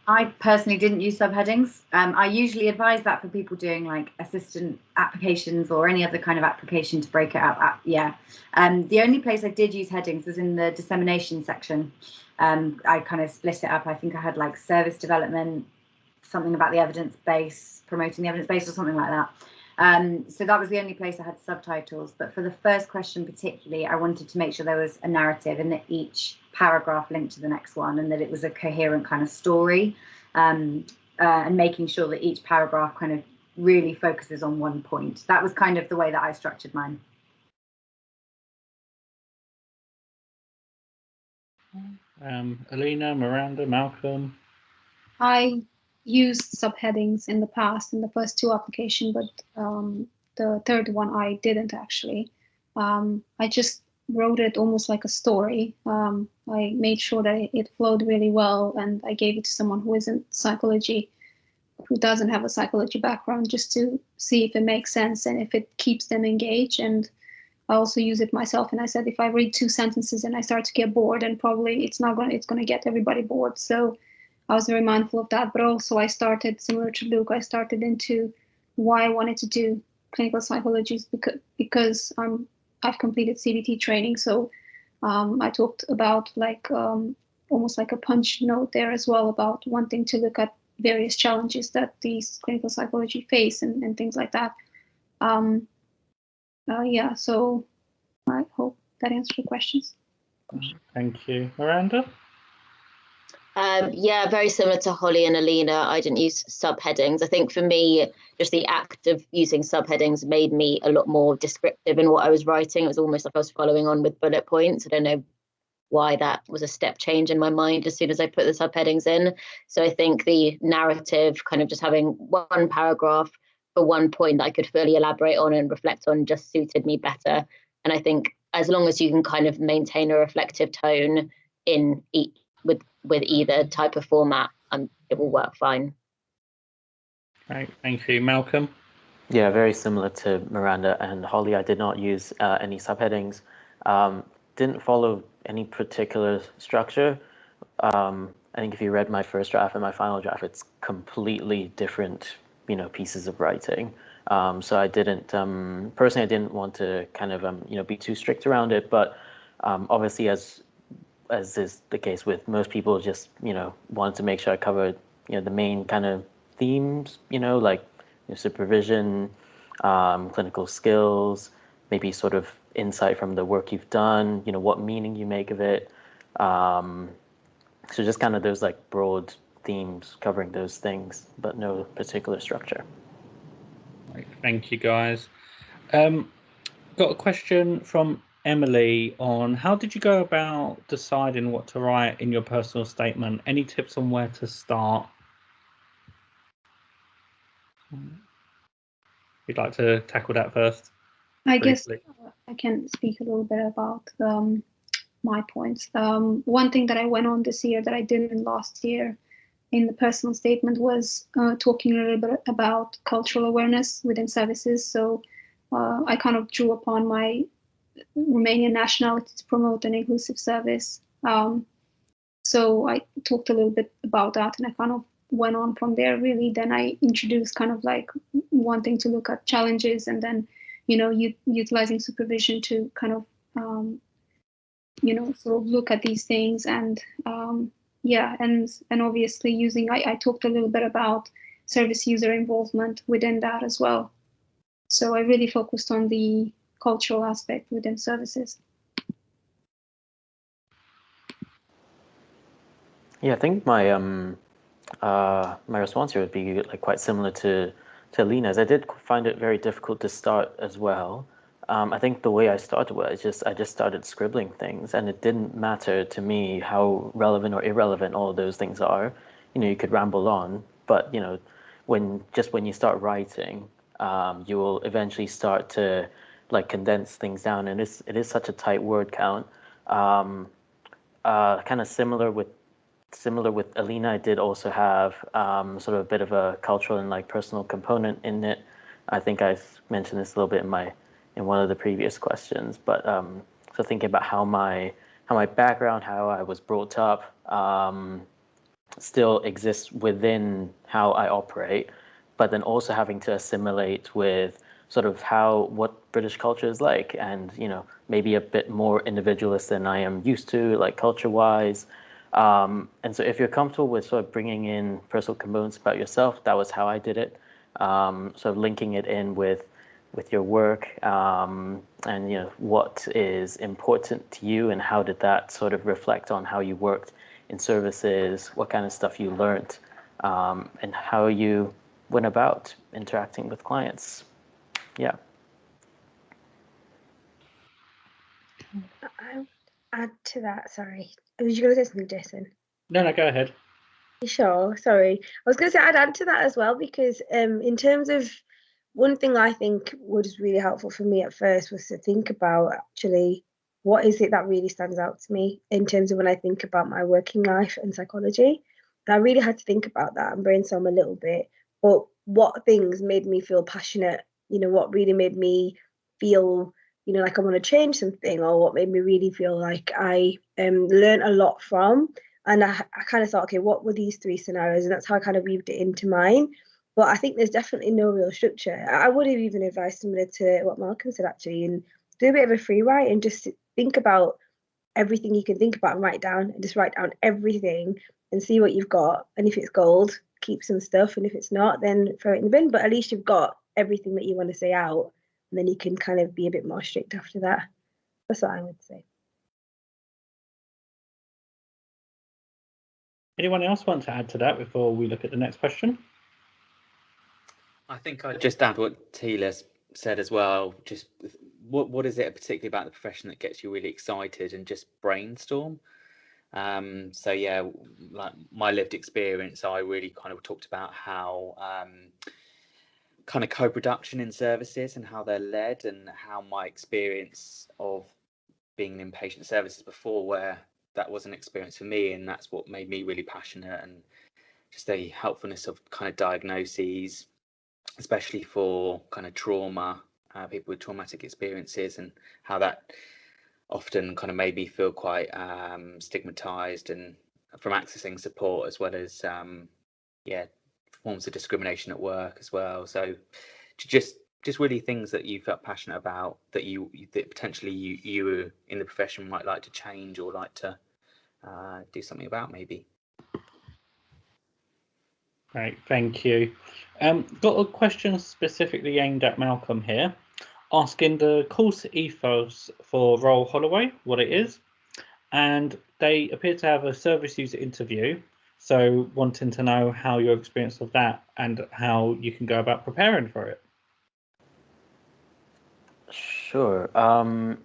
I personally didn't use subheadings. I usually advise that for people doing like assistant applications or any other kind of application to break it up. The only place I did use headings was in the dissemination section. I kind of split it up. I think I had like service development, something about the evidence base, promoting the evidence base or something like that. So that was the only place I had subtitles. But for the first question particularly, I wanted to make sure there was a narrative and that each paragraph linked to the next one and that it was a coherent kind of story, and making sure that each paragraph kind of really focuses on one point. That was kind of the way that I structured mine. Alina, Miranda, Malcolm? I used subheadings in the past in the first 2 applications, but the third one I didn't actually. I just wrote it almost like a story. I made sure that it flowed really well, and I gave it to someone who isn't psychology, who doesn't have a psychology background, just to see if it makes sense and if it keeps them engaged. And I also use it myself, and I said if I read 2 sentences and I start to get bored, and probably it's going to get everybody bored. So I was very mindful of that. But also I started, similar to Luke, I started into why I wanted to do clinical psychology because I've completed CBT training. So I talked about like almost like a punch note there as well about wanting to look at various challenges that these clinical psychology face and things like that. Yeah, so I hope that answers your questions. Thank you. Miranda? Yeah, very similar to Holly and Alina. I didn't use subheadings. I think for me, just the act of using subheadings made me a lot more descriptive in what I was writing. It was almost like I was following on with bullet points. I don't know why that was a step change in my mind as soon as I put the subheadings in. So I think the narrative, kind of just having one paragraph for one point that I could fully elaborate on and reflect on, just suited me better. And I think as long as you can kind of maintain a reflective tone in each with either type of format, it will work fine. Great, thank you. Malcolm? Yeah, very similar to Miranda and Holly. I did not use any subheadings. Didn't follow any particular structure. I think if you read my first draft and my final draft, it's completely different, pieces of writing. So I didn't, personally, I didn't want to kind of, be too strict around it. But obviously, as is the case with most people, just wanted to make sure I covered the main kind of themes, like supervision, clinical skills, maybe sort of insight from the work you've done, what meaning you make of it. So just kind of those like broad themes covering those things, but no particular structure. Right, thank you, guys. Got a question from Emily on how did you go about deciding what to write in your personal statement? Any tips on where to start? you'd like to tackle that first. I guess briefly. I can speak a little bit about my points. One thing that I went on this year that I didn't last year in the personal statement was talking a little bit about cultural awareness within services. So I kind of drew upon my Romanian nationality to promote an inclusive service. So I talked a little bit about that, and I kind of went on from there really. Then I introduced kind of like wanting to look at challenges, and then, you know, utilizing supervision to kind of, you know, sort of look at these things. And yeah, and obviously using, I talked a little bit about service user involvement within that as well. So I really focused on the cultural aspect within services. Yeah, I think my my response here would be like quite similar to Alina's. I did find it very difficult to start as well. I think the way I started was I just started scribbling things, and it didn't matter to me how relevant or irrelevant all of those things are. You know, you could ramble on, but you know, when you start writing, you will eventually start to like condense things down, and it is such a tight word count. Kind of similar with Alina, I did also have sort of a bit of a cultural and like personal component in it. I think I mentioned this a little bit in one of the previous questions, but so thinking about how my background, how I was brought up, still exists within how I operate, but then also having to assimilate with sort of what British culture is like, and you know, maybe a bit more individualist than I am used to, like culture-wise. And so if you're comfortable with sort of bringing in personal components about yourself, that was how I did it. Sort of linking it in with your work, and you know, what is important to you, and how did that sort of reflect on how you worked in services, what kind of stuff you learned, and how you went about interacting with clients. Yeah. I would add to that. Sorry, was you going to say something, Jason? No, go ahead. Sure. Sorry, I was going to say I'd add to that as well, because in terms of one thing I think was really helpful for me at first was to think about actually what is it that really stands out to me in terms of when I think about my working life and psychology. And I really had to think about that and brainstorm a little bit. But what things made me feel passionate? You know, what really made me feel, you know, like I want to change something, or what made me really feel like I learned a lot from. And I kind of thought, okay, what were these 3 scenarios? And that's how I kind of weaved it into mine. But I think there's definitely no real structure. I would have even advised similar to what Malcolm said, actually, and do a bit of a free write and just think about everything you can think about and write down, and just write down everything and see what you've got. And if it's gold, keep some stuff. And if it's not, then throw it in the bin. But at least you've got everything that you want to say out, and then you can kind of be a bit more strict after that. That's what I would say. Anyone else want to add to that before we look at the next question? I think I'd just add what Tila said as well. Just what is it particularly about the profession that gets you really excited, and just brainstorm. So yeah, like my lived experience, I really kind of talked about how kind of co-production in services and how they're led, and how my experience of being in inpatient services before, where that was an experience for me, and that's what made me really passionate, and just the helpfulness of kind of diagnoses, especially for kind of trauma, people with traumatic experiences, and how that often kind of made me feel quite stigmatized, and from accessing support, as well as yeah, forms of discrimination at work as well. So just really things that you felt passionate about, that that potentially you in the profession might like to change, or like to do something about, maybe. Great, thank you. Got a question specifically aimed at Malcolm here, asking the course ethos for Royal Holloway, what it is, and they appear to have a service user interview, so wanting to know how your experience of that and how you can go about preparing for it. Sure.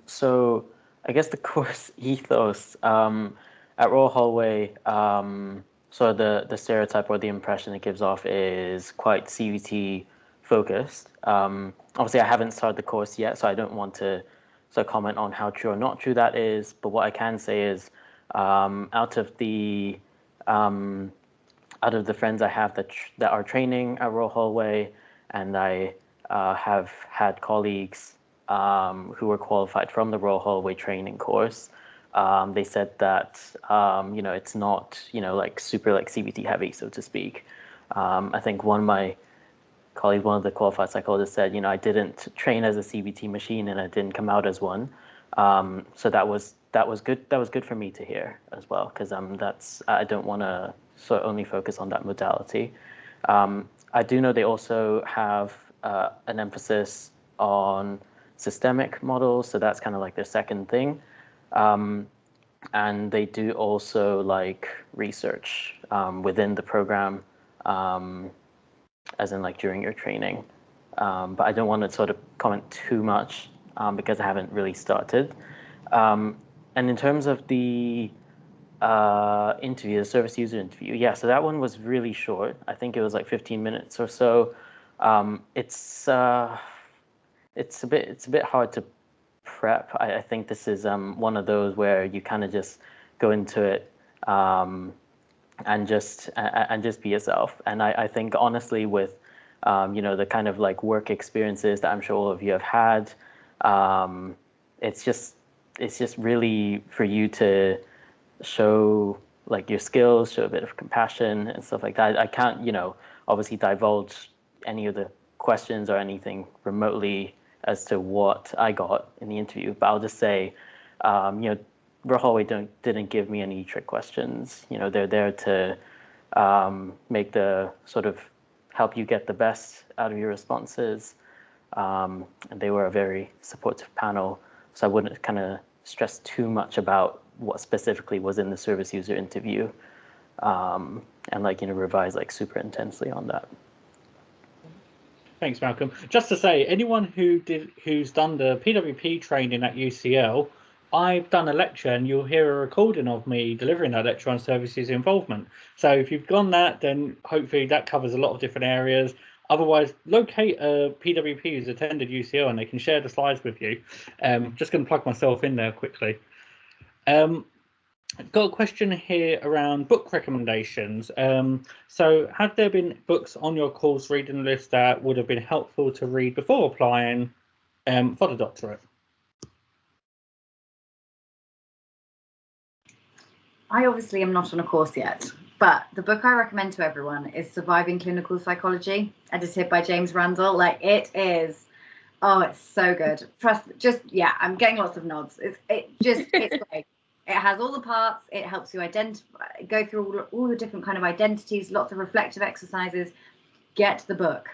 So I guess the course ethos at Royal Holloway, so the stereotype or the impression it gives off is quite CUT focused. Obviously, I haven't started the course yet, so I don't want to sort of comment on how true or not true that is. But what I can say is, out of the friends I have that are training at Royal Holloway, and I have had colleagues who were qualified from the Royal Holloway training course. They said that it's not like super like CBT heavy, so to speak. I think one of my colleagues, one of the qualified psychologists, said, I didn't train as a CBT machine and I didn't come out as one. So that was good. That was good for me to hear as well, because I don't want to sort of only focus on that modality. I do know they also have an emphasis on systemic models, so that's kind of like their second thing. And they do also like research within the program, as in like during your training. But I don't want to sort of comment too much because I haven't really started. And in terms of the interview, the service user interview, yeah, so that one was really short. I think it was like 15 minutes or so. It's a bit hard to prep. I think this is one of those where you kind of just go into it and just be yourself. And I think honestly with the kind of like work experiences that I'm sure all of you have had, it's just really for you to show like your skills, show a bit of compassion and stuff like that. I can't obviously divulge any of the questions or anything remotely as to what I got in the interview, but I'll just say, Royal Holloway didn't give me any trick questions. They're there to make the sort of help you get the best out of your responses. And they were a very supportive panel, so I wouldn't kind of stress too much about what specifically was in the service user interview, and revise like super intensely on that. Thanks, Malcolm. Just to say, anyone who's done the PWP training at UCL, I've done a lecture and you'll hear a recording of me delivering that lecture on service user involvement. So if you've gone that, then hopefully that covers a lot of different areas. Otherwise, locate a PWP who's attended UCL and they can share the slides with you. Just going to plug myself in there quickly. Got a question here around book recommendations. So have there been books on your course reading list that would have been helpful to read before applying for the doctorate? I obviously am not on a course yet, but the book I recommend to everyone is Surviving Clinical Psychology, edited by James Randall. Like, it is, oh, it's so good. Trust, I'm getting lots of nods. It's great. It has all the parts. It helps you go through all the different kind of identities, lots of reflective exercises. Get the book.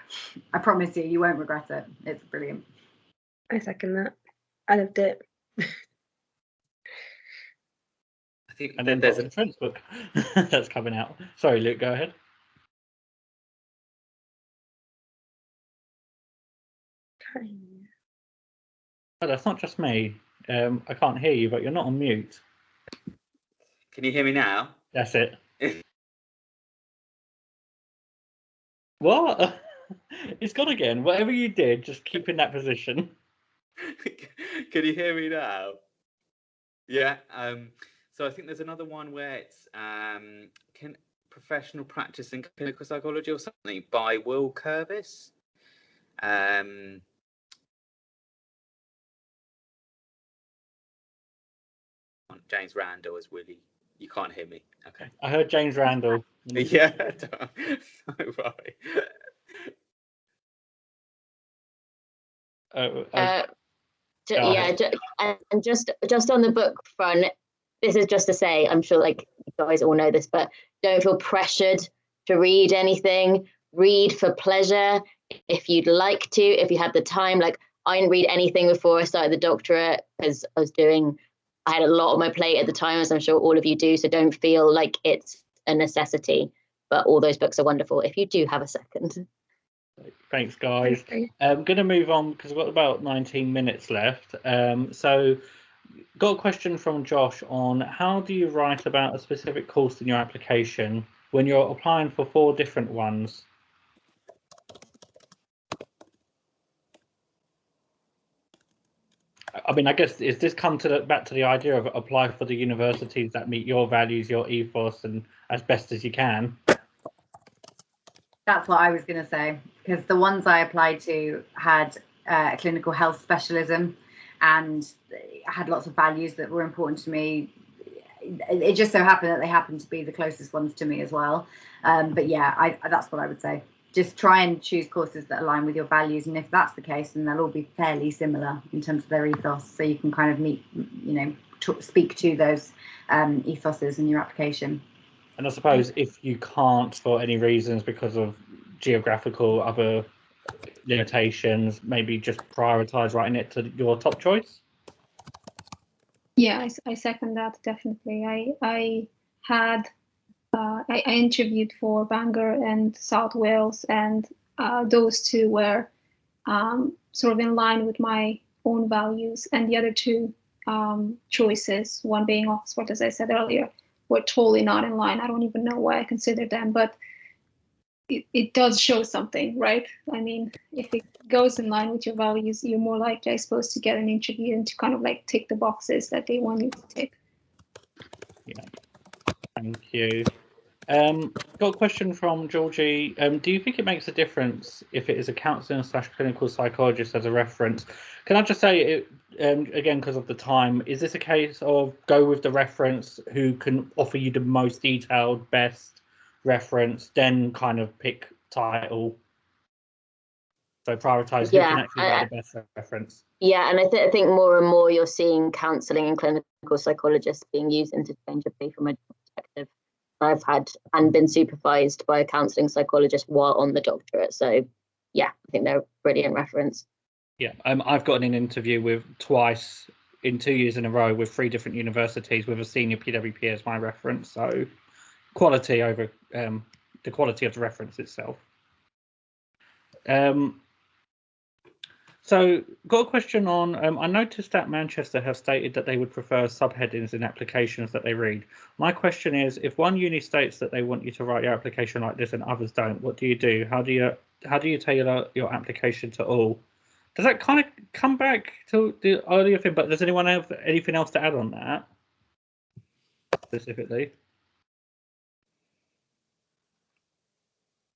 I promise you, you won't regret it. It's brilliant. I second that. I loved it. I think and then there's a defense book that's coming out. Sorry, Luke, go ahead. Oh, that's not just me. I can't hear you, but you're not on mute. Can you hear me now? That's it. What? It's gone again. Whatever you did, just keep in that position. Can you hear me now? Yeah. So I think there's another one where it's Professional Practice in Clinical Psychology or something by Will Curvis. James Randall is Willie. You can't hear me. Okay. I heard James Randall. Yeah, don't worry. And just on the book front, this is just to say, I'm sure like you guys all know this, but don't feel pressured to read anything. Read for pleasure if you'd like to, if you have the time. Like, I didn't read anything before I started the doctorate because I had a lot on my plate at the time, as I'm sure all of you do. So don't feel like it's a necessity, but all those books are wonderful if you do have a second. Thanks, guys. I'm going to move on because we've got about 19 minutes left. So got a question from Josh on how do you write about a specific course in your application when you're applying for 4 different ones? I mean, I guess, is this come to back to the idea of apply for the universities that meet your values, your ethos, and as best as you can? That's what I was going to say, because the ones I applied to had a clinical health specialism and had lots of values that were important to me. It just so happened that they happened to be the closest ones to me as well. But yeah, that's what I would say. Just try and choose courses that align with your values, and if that's the case, then they'll all be fairly similar in terms of their ethos, so you can kind of meet, speak to those ethoses in your application. And I suppose if you can't, for any reasons, because of geographical other limitations, maybe just prioritize writing it to your top choice. Yeah, I second that, definitely. I interviewed for Bangor and South Wales, and those two were sort of in line with my own values, and the other two choices, one being Oxford, as I said earlier, were totally not in line. I don't even know why I considered them, but it does show something, right? I mean, if it goes in line with your values, you're more likely, I suppose, to get an interview and to kind of like tick the boxes that they want you to tick. Yeah, thank you. Got a question from Georgie. Do you think it makes a difference if it is a counselling/clinical psychologist as a reference? Can I just say, again, because of the time, is this a case of go with the reference who can offer you the most detailed, best reference, then kind of pick title? So prioritize who can actually write the best reference. Yeah, and I think more and more you're seeing counselling and clinical psychologists being used interchangeably from a perspective. I've had and been supervised by a counselling psychologist while on the doctorate. So yeah, I think they're a brilliant reference. Yeah, I've gotten an interview with twice in 2 years in a row with 3 different universities with a senior PWP as my reference. So quality over the quality of the reference itself. So got a question on, I noticed that Manchester have stated that they would prefer subheadings in applications that they read. My question is, if one uni states that they want you to write your application like this and others don't, what do you do? How do you tailor your application to all? Does that kind of come back to the earlier thing, but does anyone have anything else to add on that specifically?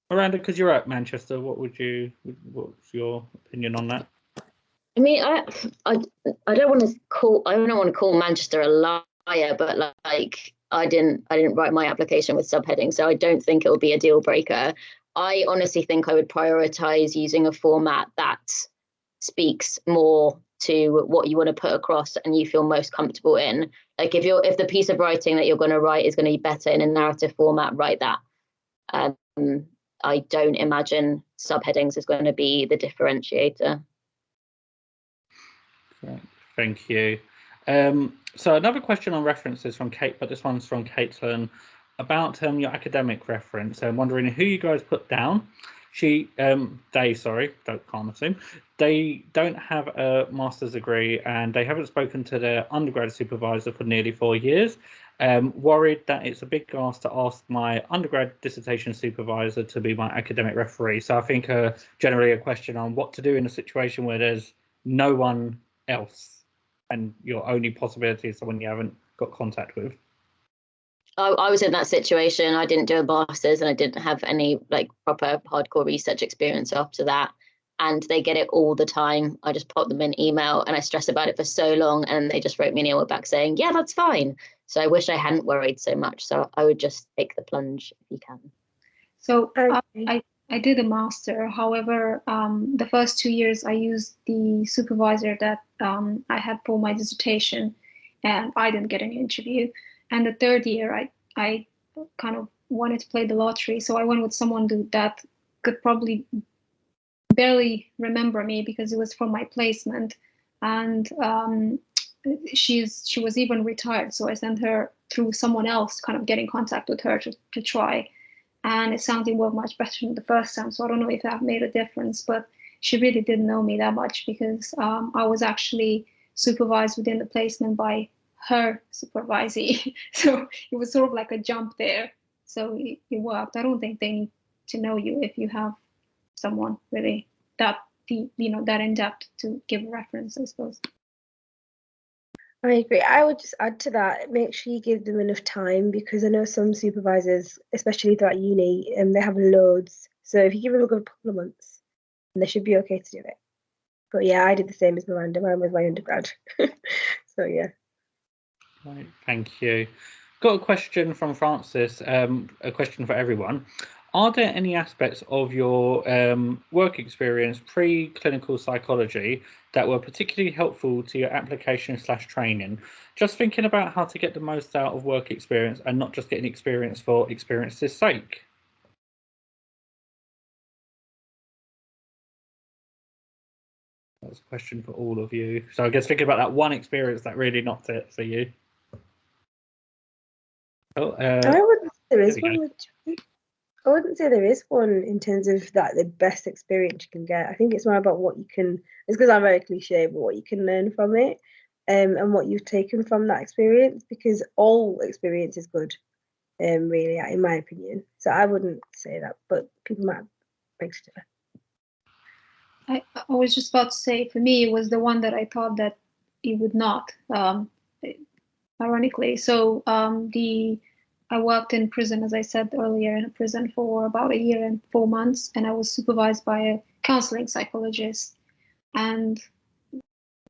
Miranda, because you're at Manchester, what's your opinion on that? I mean, I don't want to call Manchester a liar, but like I didn't write my application with subheading, so I don't think it will be a deal breaker. I honestly think I would prioritize using a format that speaks more to what you want to put across and you feel most comfortable in. Like if the piece of writing that you're going to write is going to be better in a narrative format, write that. I don't imagine subheadings is going to be the differentiator. Thank you. So another question on references from Kate, but this one's from Caitlin about your academic reference. I'm wondering who you guys put down. They don't have a master's degree and they haven't spoken to their undergrad supervisor for nearly 4 years. Worried that it's a big ask to ask my undergrad dissertation supervisor to be my academic referee. So I think generally a question on what to do in a situation where there's no one else and your only possibility is someone you haven't got contact with. I was in that situation. I didn't do a master's and I didn't have any like proper hardcore research experience after that. And they get it all the time. I just pop them an email and I stress about it for so long and they just wrote me an email back saying, yeah, that's fine. So I wish I hadn't worried so much. So I would just take the plunge if you can. So I did a master. However, the first 2 years I used the supervisor that I had for my dissertation and I didn't get any interview. And the third year I kind of wanted to play the lottery. So I went with someone that could probably barely remember me because it was from my placement. And she was even retired. So I sent her through someone else, kind of get in contact with her to try. And it sounded much better than the first time. So I don't know if that made a difference, but she really didn't know me that much because I was actually supervised within the placement by her supervisee. So it was sort of like a jump there. So it worked. I don't think they need to know you if you have someone really that deep, that in depth to give a reference, I suppose. I agree. I would just add to that, make sure you give them enough time, because I know some supervisors, especially throughout uni, they have loads. So if you give them a good couple of months, then they should be okay to do it. But yeah, I did the same as Miranda. Mine was my undergrad. So yeah. Right, thank you. Got a question from Francis, a question for everyone. Are there any aspects of your work experience pre-clinical psychology that were particularly helpful to your application/training? Just thinking about how to get the most out of work experience and not just getting experience for experience's sake. That's a question for all of you. So I guess thinking about that one experience that really knocked it for you. Oh, I wouldn't say there is one. I wouldn't say there is one in terms of that the best experience you can get. I think it's more about what you can. It's because I'm very cliche, but what you can learn from it, and what you've taken from that experience. Because all experience is good, really, in my opinion. So I wouldn't say that, but people might beg to differ. I was just about to say, for me, it was the one that I thought that it would not, ironically. So I worked in prison, as I said earlier, in a prison for about 1 year and 4 months, and I was supervised by a counseling psychologist. And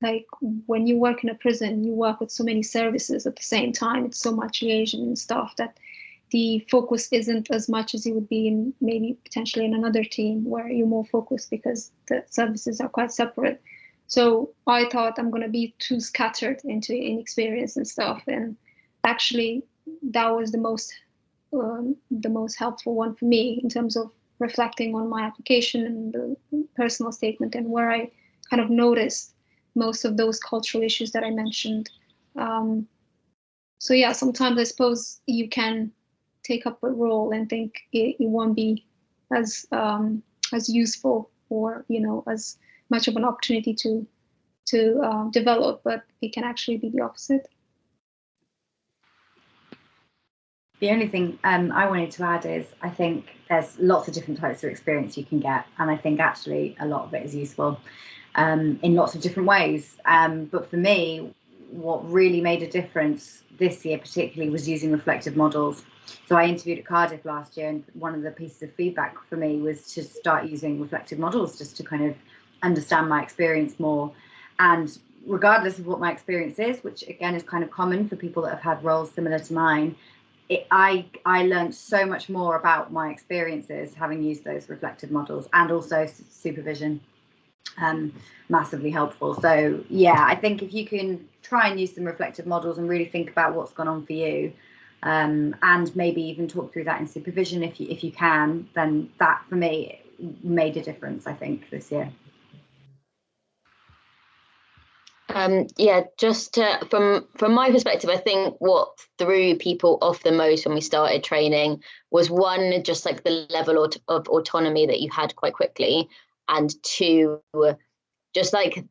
like when you work in a prison, you work with so many services at the same time. It's so much liaison and stuff that the focus isn't as much as it would be in maybe potentially in another team where you're more focused because the services are quite separate. So I thought I'm going to be too scattered into inexperience and stuff. And actually, that was the most helpful one for me in terms of reflecting on my application and the personal statement and where I kind of noticed most of those cultural issues that I mentioned. So yeah, sometimes I suppose you can take up a role and think it won't be as useful or as much of an opportunity to develop, but it can actually be the opposite. The only thing I wanted to add is I think there's lots of different types of experience you can get, and I think actually a lot of it is useful in lots of different ways. But for me, what really made a difference this year particularly was using reflective models. So I interviewed at Cardiff last year, and one of the pieces of feedback for me was to start using reflective models just to kind of understand my experience more. And regardless of what my experience is, which again is kind of common for people that have had roles similar to mine, I learned so much more about my experiences having used those reflective models, and also supervision. Massively helpful. So yeah, I think if you can try and use some reflective models and really think about what's gone on for you, and maybe even talk through that in supervision if you can, then that for me made a difference, I think, this year. Yeah, just from my perspective, I think what threw people off the most when we started training was, one, just like the level of autonomy that you had quite quickly, and two, just like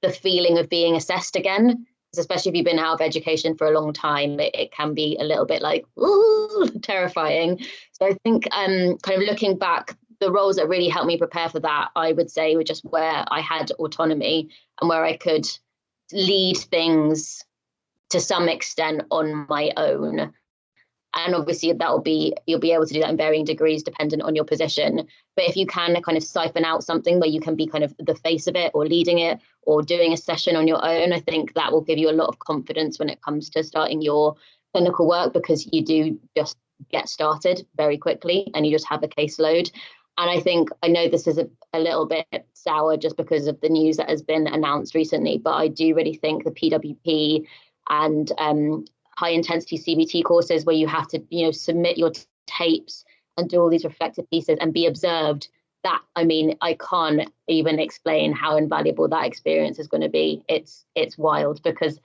the feeling of being assessed again. Especially if you've been out of education for a long time, it can be a little bit like, ooh, terrifying. So I think kind of looking back, the roles that really helped me prepare for that, I would say, were just where I had autonomy and where I could lead things to some extent on my own. And obviously you'll be able to do that in varying degrees dependent on your position. But if you can kind of siphon out something where you can be kind of the face of it or leading it or doing a session on your own, I think that will give you a lot of confidence when it comes to starting your clinical work, because you do just get started very quickly and you just have a caseload. And I know this is a little bit sour just because of the news that has been announced recently, but I do really think the PWP and high intensity CBT courses where you have to, submit your tapes and do all these reflective pieces and be observed, that, I mean, I can't even explain how invaluable that experience is going to be. It's wild, because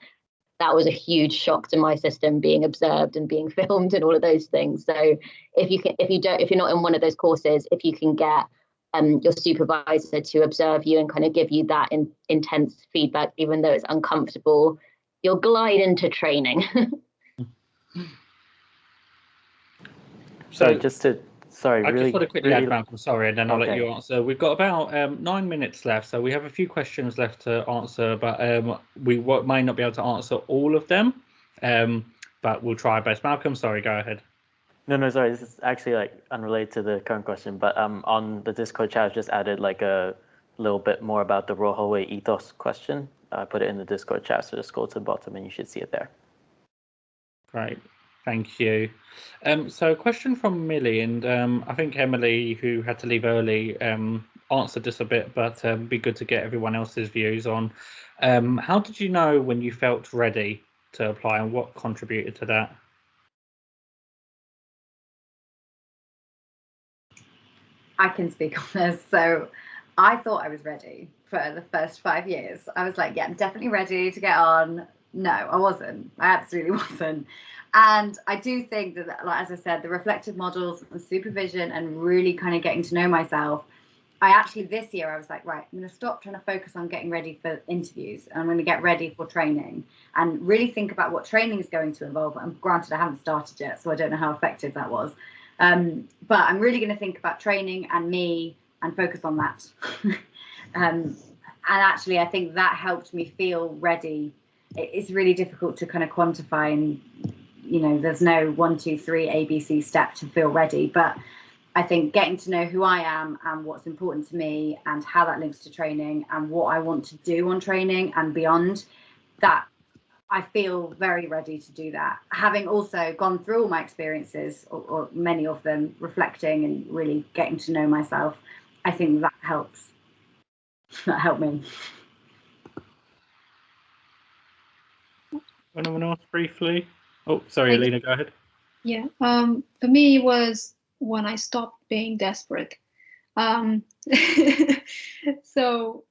that was a huge shock to my system, being observed and being filmed and all of those things. So if you're not in one of those courses, if you can get your supervisor to observe you and kind of give you that intense feedback, even though it's uncomfortable, you'll glide into training. So just to Sorry, I really, just want to quickly add, Malcolm, sorry, and then I'll let you answer. We've got about 9 minutes left, so we have a few questions left to answer, but we may not be able to answer all of them, but we'll try our best. Malcolm, sorry, go ahead. No, sorry. This is actually like unrelated to the current question, but on the Discord chat, I've just added like a little bit more about the Royal Holloway ethos question. I put it in the Discord chat, so just scroll to the bottom and you should see it there. Great, thank you. So a question from Millie, and I think Emily, who had to leave early, answered this a bit, but it'd be good to get everyone else's views on how did you know when you felt ready to apply, and what contributed to that? I can speak on this. So I thought I was ready for the first 5 years. I was like, yeah, I'm definitely ready to get on. No, I wasn't. I absolutely wasn't. And I do think that, like, as I said, the reflective models and supervision and really kind of getting to know myself, I actually, this year, I was like, right, I'm going to stop trying to focus on getting ready for interviews. And I'm going to get ready for training and really think about what training is going to involve. And granted, I haven't started yet, so I don't know how effective that was. But I'm really going to think about training and me and focus on that. And actually, I think that helped me feel ready. It's really difficult to kind of quantify, and, you know, there's no 1, 2, 3 ABC step to feel ready. But I think getting to know who I am and what's important to me and how that links to training and what I want to do on training and beyond, that I feel very ready to do that. Having also gone through all my experiences, or many of them, reflecting and really getting to know myself, I think that helps. That helped me. Anyone else briefly? Oh, sorry, Alina, go ahead. Yeah, for me, it was when I stopped being desperate. So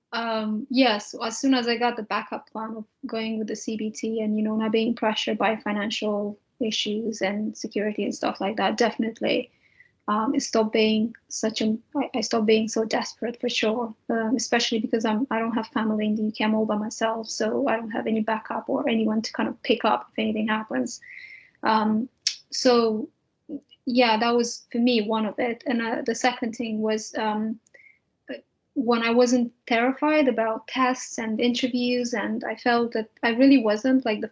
yes, as soon as I got the backup plan of going with the CBT and, you know, not being pressured by financial issues and security and stuff like that, definitely it stopped being I stopped being so desperate, for sure, especially because I don't have family in the UK. I'm all by myself, so I don't have any backup or anyone to kind of pick up if anything happens. So yeah, that was for me one of it. And the second thing was when I wasn't terrified about tests and interviews, and I felt that I really wasn't. Like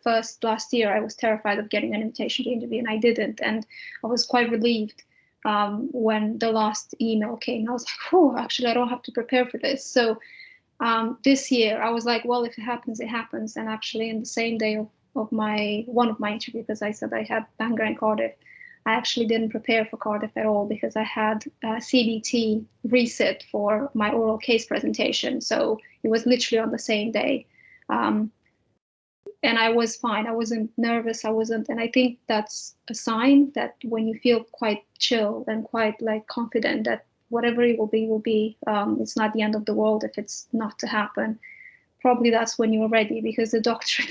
last year, I was terrified of getting an invitation to interview, and I didn't. And I was quite relieved when the last email came. I was like, oh, actually, I don't have to prepare for this. So this year, I was like, well, if it happens, it happens. And actually, in the same day of one of my interviews, because I said I had Bangor and Cardiff, I actually didn't prepare for Cardiff at all because I had CBT reset for my oral case presentation. So it was literally on the same day. And I was fine. I wasn't nervous. And I think that's a sign that when you feel quite chill and quite like confident that whatever it will be, it's not the end of the world if it's not to happen. Probably that's when you're ready, because the doctor,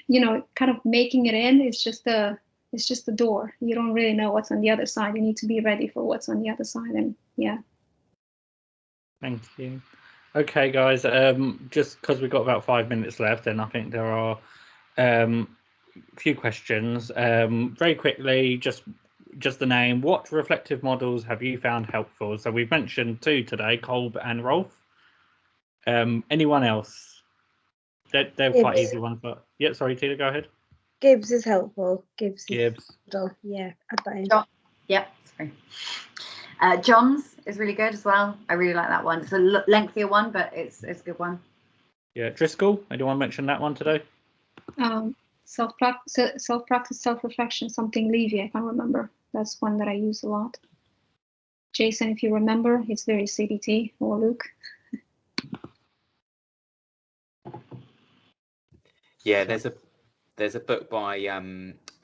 you know, kind of making it in is just the door. You don't really know what's on the other side. You need to be ready for what's on the other side. And yeah. Thank you. Okay, guys, just because we've got about 5 minutes left, and I think there are a few questions. Very quickly, just the name. What reflective models have you found helpful? So we've mentioned 2 today, Kolb and Rolf. Anyone else? They're quite easy ones, but yeah, sorry, Tina, go ahead. Gibbs is helpful. Gibbs. Yeah, add that in. Yep, sorry. John's is really good as well. I really like that one. It's a lengthier one, but it's a good one. Yeah, Driscoll. Anyone mention that one today? Self-practice, self-reflection, something Levy. I can't remember. That's one that I use a lot. Jason, if you remember, it's very CBT, or Luke. Yeah, there's a book by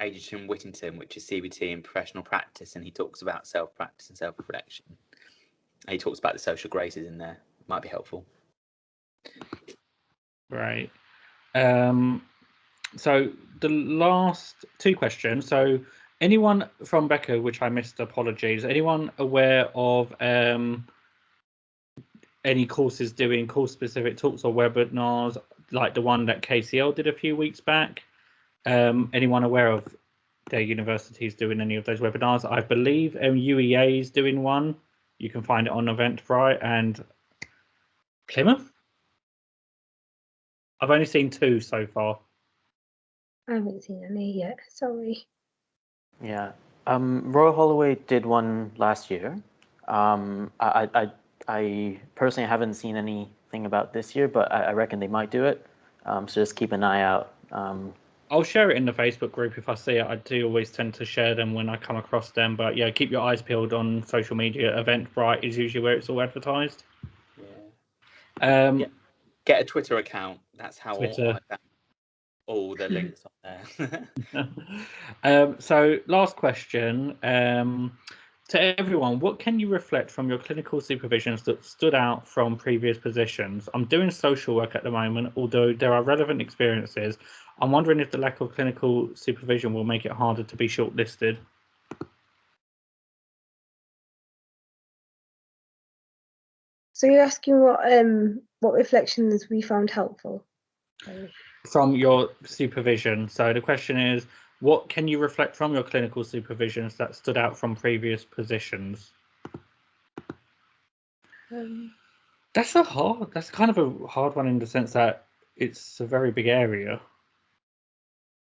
Adrian Whittington, which is CBT in professional practice, and he talks about self-practice and self-reflection. And he talks about the social graces in there. Might be helpful. Right. So the last 2 questions. So anyone from Becca, which I missed, apologies. Anyone aware of any courses doing course-specific talks or webinars like the one that KCL did a few weeks back? Anyone aware of their universities doing any of those webinars. I believe UEA is doing one. You can find it on Eventbrite, and Plymouth. I've only seen 2 so far. I haven't seen any yet, sorry. Yeah, Royal Holloway did one last year. I personally haven't seen anything about this year, but I reckon they might do it. So just keep an eye out. I'll share it in the Facebook group if I see it. I do always tend to share them when I come across them. But yeah, keep your eyes peeled on social media. Eventbrite is usually where it's all advertised. Yeah. Get a Twitter account. That's how Twitter. I found all the links on there. So last question. To everyone, what can you reflect from your clinical supervisions that stood out from previous positions? I'm doing social work at the moment, although there are relevant experiences. I'm wondering if the lack of clinical supervision will make it harder to be shortlisted. So you're asking what reflections we found helpful? From your supervision. So the question is, what can you reflect from your clinical supervisions that stood out from previous positions? That's kind of a hard one in the sense that it's a very big area.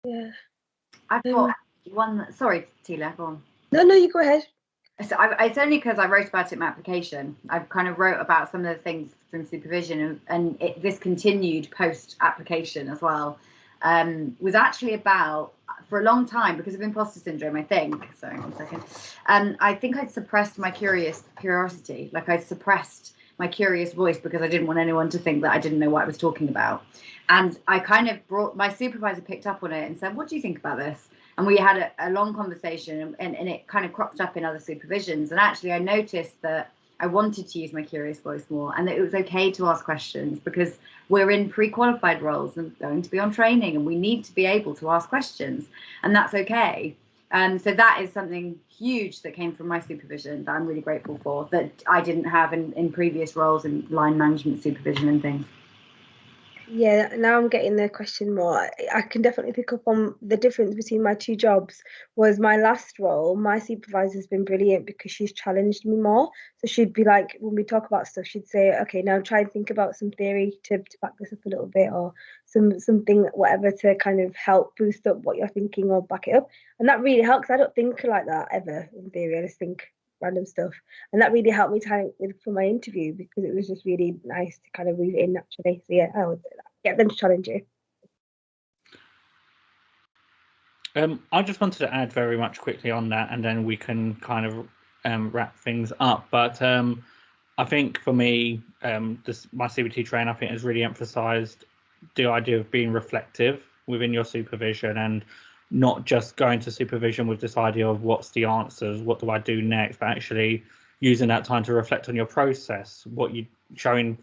Yeah. I've got one. Sorry, Tila, go on. No, you go ahead. So it's only because I wrote about it in my application. I've kind of wrote about some of the things from supervision, and this continued post-application as well. Was actually about, for a long time, because of imposter syndrome, I think. Sorry, 1 second. I think I'd suppressed my curiosity. Like I'd suppressed my curious voice because I didn't want anyone to think that I didn't know what I was talking about. And I kind of my supervisor picked up on it and said, "What do you think about this?" And we had a long conversation, and it kind of cropped up in other supervisions. And actually, I noticed that I wanted to use my curious voice more, and that it was okay to ask questions because we're in pre-qualified roles and going to be on training, and we need to be able to ask questions, and that's okay. So that is something huge that came from my supervision that I'm really grateful for, that I didn't have in previous roles in line management supervision and things. Yeah, now I'm getting the question more. I can definitely pick up on the difference between my 2 jobs. Was my last role, my supervisor's been brilliant because she's challenged me more. So she'd be like, when we talk about stuff, she'd say, okay, now try and think about some theory to back this up a little bit, or something, whatever, to kind of help boost up what you're thinking or back it up. And that really helps. I don't think like that ever in theory. I just think random stuff, and that really helped me for my interview, because it was just really nice to kind of read it in naturally. So yeah, I would say that. Get them to challenge you. I just wanted to add very much quickly on that, and then we can kind of wrap things up. But I think for me, my CBT training, I think, has really emphasised the idea of being reflective within your supervision, and not just going to supervision with this idea of what's the answers, what do I do next, but actually using that time to reflect on your process, what you showing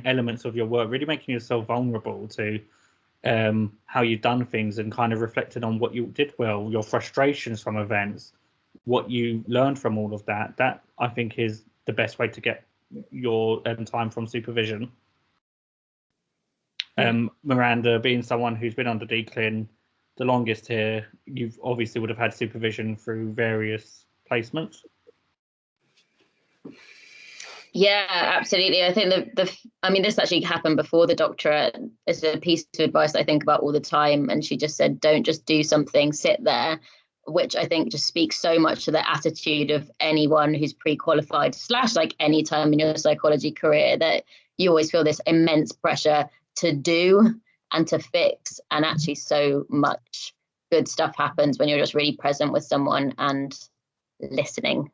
elements of your work, really making yourself vulnerable to how you've done things, and kind of reflecting on what you did well, your frustrations from events, what you learned from all of that. That, I think, is the best way to get your time from supervision. Miranda, being someone who's been under DCLIN the longest here, you've obviously would have had supervision through various placements. Yeah, absolutely. I think I mean, this actually happened before the doctorate. It's a piece of advice that I think about all the time. And she just said, don't just do something, sit there, which I think just speaks so much to the attitude of anyone who's pre-qualified / like any time in your psychology career, that you always feel this immense pressure to do and to fix. And actually so much good stuff happens when you're just really present with someone and listening.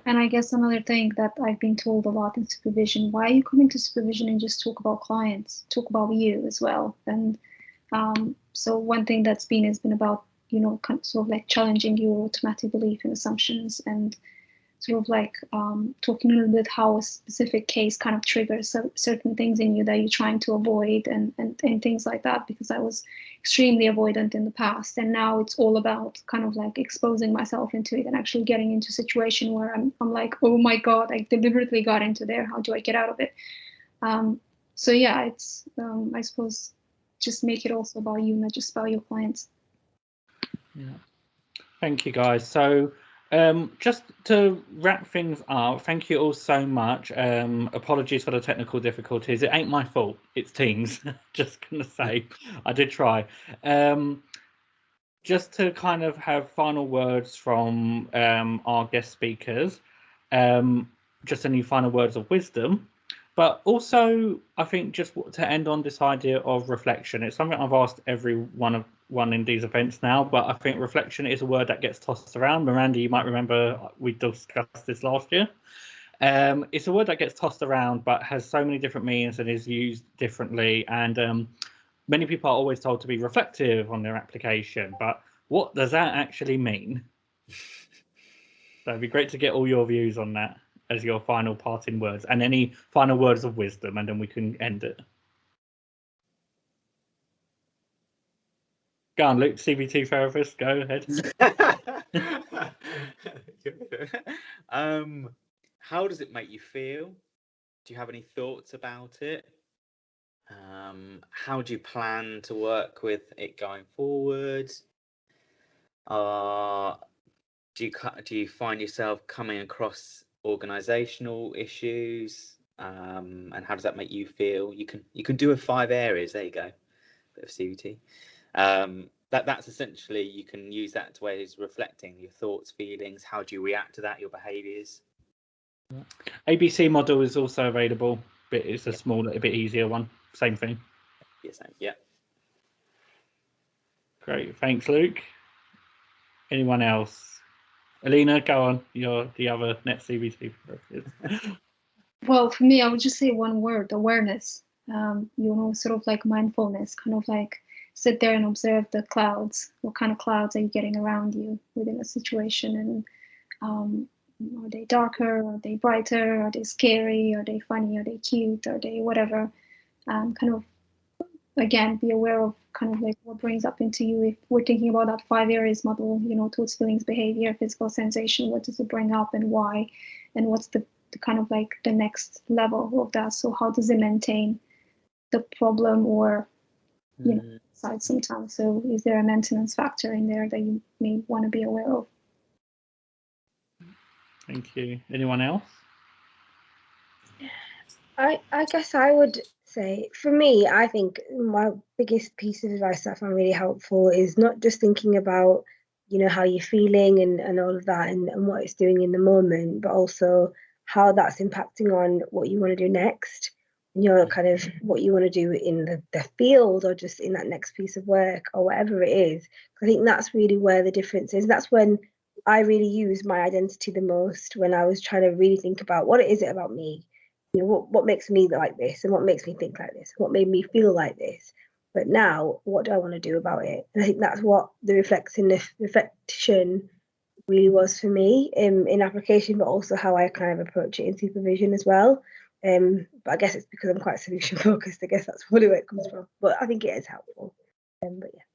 And I guess another thing that I've been told a lot in supervision, why are you coming to supervision and just talk about clients, talk about you as well? And so one thing has been about, sort of like challenging your automatic belief and assumptions, and sort of like talking a little bit how a specific case kind of triggers certain things in you that you're trying to avoid, and things like that, because I was extremely avoidant in the past, and now it's all about kind of like exposing myself into it and actually getting into a situation where I'm like, oh my God, I deliberately got into there. How do I get out of it? So yeah, it's I suppose just make it also about you, not just about your clients. Yeah. Thank you, guys. So just to wrap things up, thank you all so much. Apologies for the technical difficulties. It ain't my fault. It's Teams. Just going to say, I did try. Just to kind of have final words from our guest speakers, just any final words of wisdom, but also I think just to end on this idea of reflection. It's something I've asked every one in these events now, but I think reflection is a word that gets tossed around. Miranda, you might remember we discussed this last year. It's a word that gets tossed around, but has so many different meanings and is used differently. And many people are always told to be reflective on their application, but what does that actually mean? So it'd be great to get all your views on that as your final parting words, and any final words of wisdom, and then we can end it. Go on, Luke, CBT therapist, go ahead. How does it make you feel? Do you have any thoughts about it? How do you plan to work with it going forward? Do you find yourself coming across organizational issues? And how does that make you feel? You can do a 5 areas. There you go, bit of CBT. That's essentially, you can use that to ways reflecting your thoughts, feelings. How do you react to that? Your behaviours. ABC model is also available, but it's a small, a bit easier one. Same thing. Yeah, same. Yeah. Great, thanks, Luke. Anyone else? Alina, go on. You're the other net CBT therapist. Well, for me, I would just say one word: awareness. Sort of like mindfulness, kind of like sit there and observe the clouds. What kind of clouds are you getting around you within a situation? And are they darker? Are they brighter? Are they scary? Are they funny? Are they cute? Are they whatever? Kind of, again, be aware of kind of like what brings up into you. If we're thinking about that 5 areas model, thoughts, feelings, behavior, physical sensation, what does it bring up and why? And what's the kind of like the next level of that? So how does it maintain the problem or, side sometimes? So is there a maintenance factor in there that you may want to be aware of? Thank you. Anyone else? I guess I would say, for me, I think my biggest piece of advice that I found really helpful is not just thinking about, how you're feeling and all of that and what it's doing in the moment, but also how that's impacting on what you want to do next, kind of what you want to do in the field or just in that next piece of work or whatever it is. I think that's really where the difference is. That's when I really used my identity the most, when I was trying to really think about what is it about me. What makes me like this and what makes me think like this, what made me feel like this. But now, what do I want to do about it? And I think that's what the reflection really was for me in application, but also how I kind of approach it in supervision as well. But I guess it's because I'm quite solution focused. I guess that's probably where it comes from. But I think it is helpful. But yeah.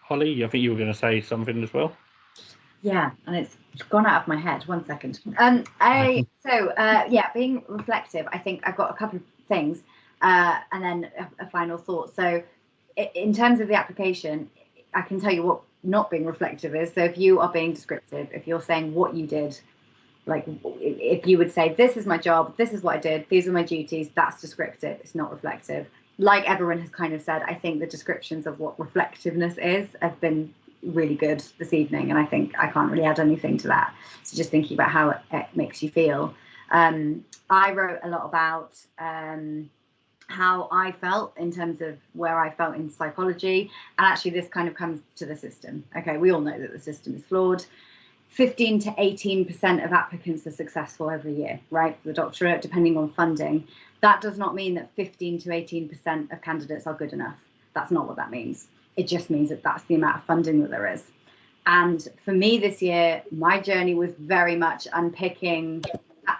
Holly, I think you were going to say something as well. Yeah, and it's gone out of my head. 1 second. Being reflective, I think I've got a couple of things and then a final thought. So in terms of the application, I can tell you what not being reflective is. So if you are being descriptive, if you're saying what you did, like if you would say, this is my job, this is what I did, these are my duties, that's descriptive, it's not reflective. Like everyone has kind of said, I think the descriptions of what reflectiveness is have been really good this evening, and I think I can't really add anything to that. So just thinking about how it makes you feel. I wrote a lot about how I felt in terms of where I felt in psychology, and actually this kind of comes to the system. Okay, we all know that the system is flawed. 15 to 18% of applicants are successful every year, right? The doctorate, depending on funding. That does not mean that 15 to 18% of candidates are good enough. That's not what that means. It just means that that's the amount of funding that there is. And for me this year, my journey was very much unpicking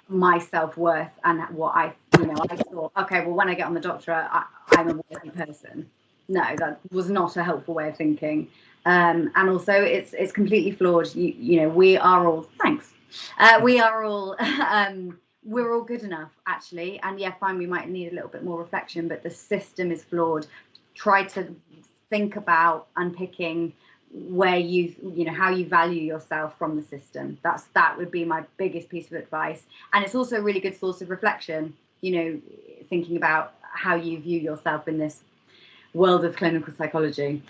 my self-worth and what I thought, okay, well, when I get on the doctorate, I'm a worthy person. No, that was not a helpful way of thinking. And also it's completely flawed. We are all, we're all good enough, actually. And yeah, fine, we might need a little bit more reflection, but the system is flawed. Try to think about unpicking where how you value yourself from the system. That would be my biggest piece of advice. And it's also a really good source of reflection, thinking about how you view yourself in this world of clinical psychology.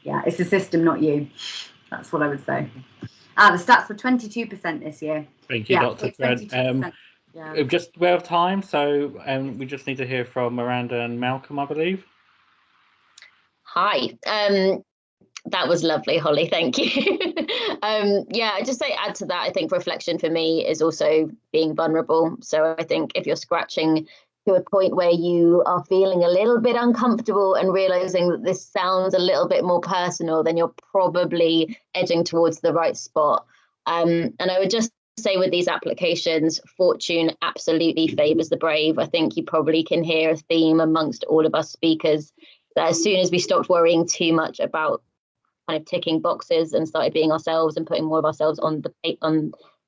It's the system, not you. That's what I would say. The stats were 22% this year. Thank you, Dr. Trent. Just we're out of time, so we just need to hear from Miranda and Malcolm, I believe. Hi. That was lovely, Holly. Thank you. I just say add to that. I think reflection for me is also being vulnerable. So I think if you're scratching to a point where you are feeling a little bit uncomfortable and realizing that this sounds a little bit more personal, then you're probably edging towards the right spot. And I would just say with these applications, fortune absolutely favors the brave. I think you probably can hear a theme amongst all of us speakers that as soon as we stopped worrying too much about kind of ticking boxes and started being ourselves and putting more of ourselves on the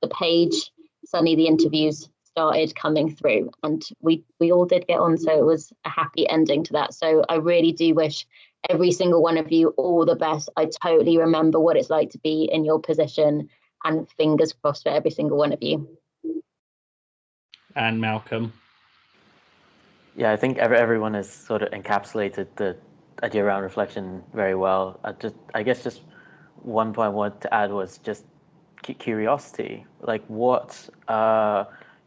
page, suddenly the interviews started coming through, and we all did get on, so it was a happy ending to that. So I really do wish every single one of you all the best. I totally remember what it's like to be in your position, and fingers crossed for every single one of you. And Malcolm. Yeah, I think everyone has sort of encapsulated the idea around reflection very well. I guess just one point I wanted to add was just curiosity. Like what,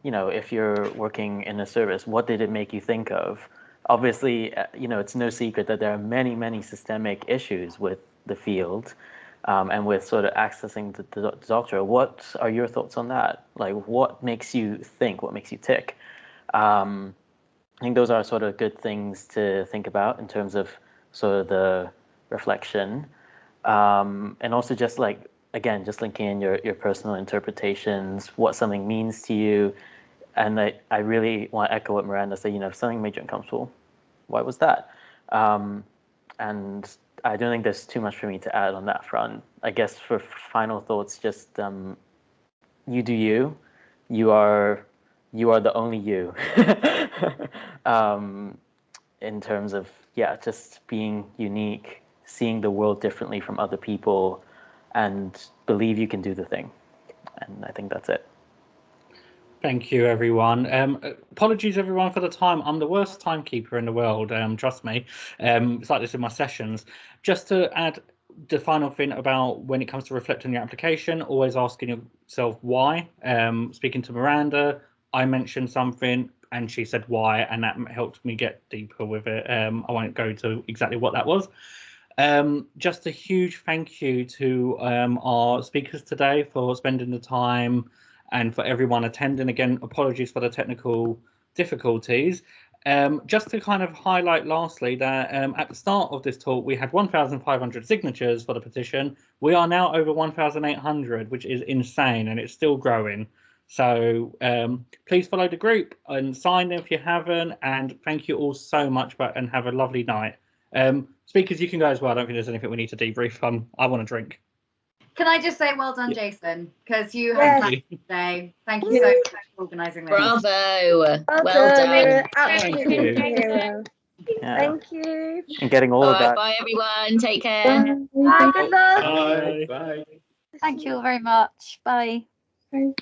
if you're working in a service, what did it make you think of? Obviously, it's no secret that there are many, many systemic issues with the field and with sort of accessing the doctor. What are your thoughts on that? Like what makes you think, what makes you tick? I think those are sort of good things to think about in terms of sort of the reflection, and also just like, again, just linking in your personal interpretations, what something means to you. And I really want to echo what Miranda said, if something made you uncomfortable, why was that? And I don't think there's too much for me to add on that front. I guess for final thoughts, just you do you. You are the only you. In terms of, just being unique, seeing the world differently from other people, and believe you can do the thing. And I think that's it. Thank you, everyone. Apologies, everyone, for the time. I'm the worst timekeeper in the world, trust me. It's like this in my sessions. Just to add the final thing about when it comes to reflecting your application, always asking yourself why. Speaking to Miranda, I mentioned something and she said why, and that helped me get deeper with it. I won't go to exactly what that was. Just a huge thank you to our speakers today for spending the time, and for everyone attending. Again, apologies for the technical difficulties. Just to kind of highlight lastly that at the start of this talk, we had 1,500 signatures for the petition. We are now over 1,800, which is insane, and it's still growing. So please follow the group and sign if you haven't. And thank you all so much, and have a lovely night. Speakers, you can go as well. I don't think there's anything we need to debrief on. I want a drink. Can I just say well done, Jason, because you had a today. Thank you so much for organising this. Bravo. Well done. Absolutely. Thank you. And getting all of that. Bye, everyone. Take care. Bye. Good luck. Bye. Bye. Thank you all very much. Bye. Bye.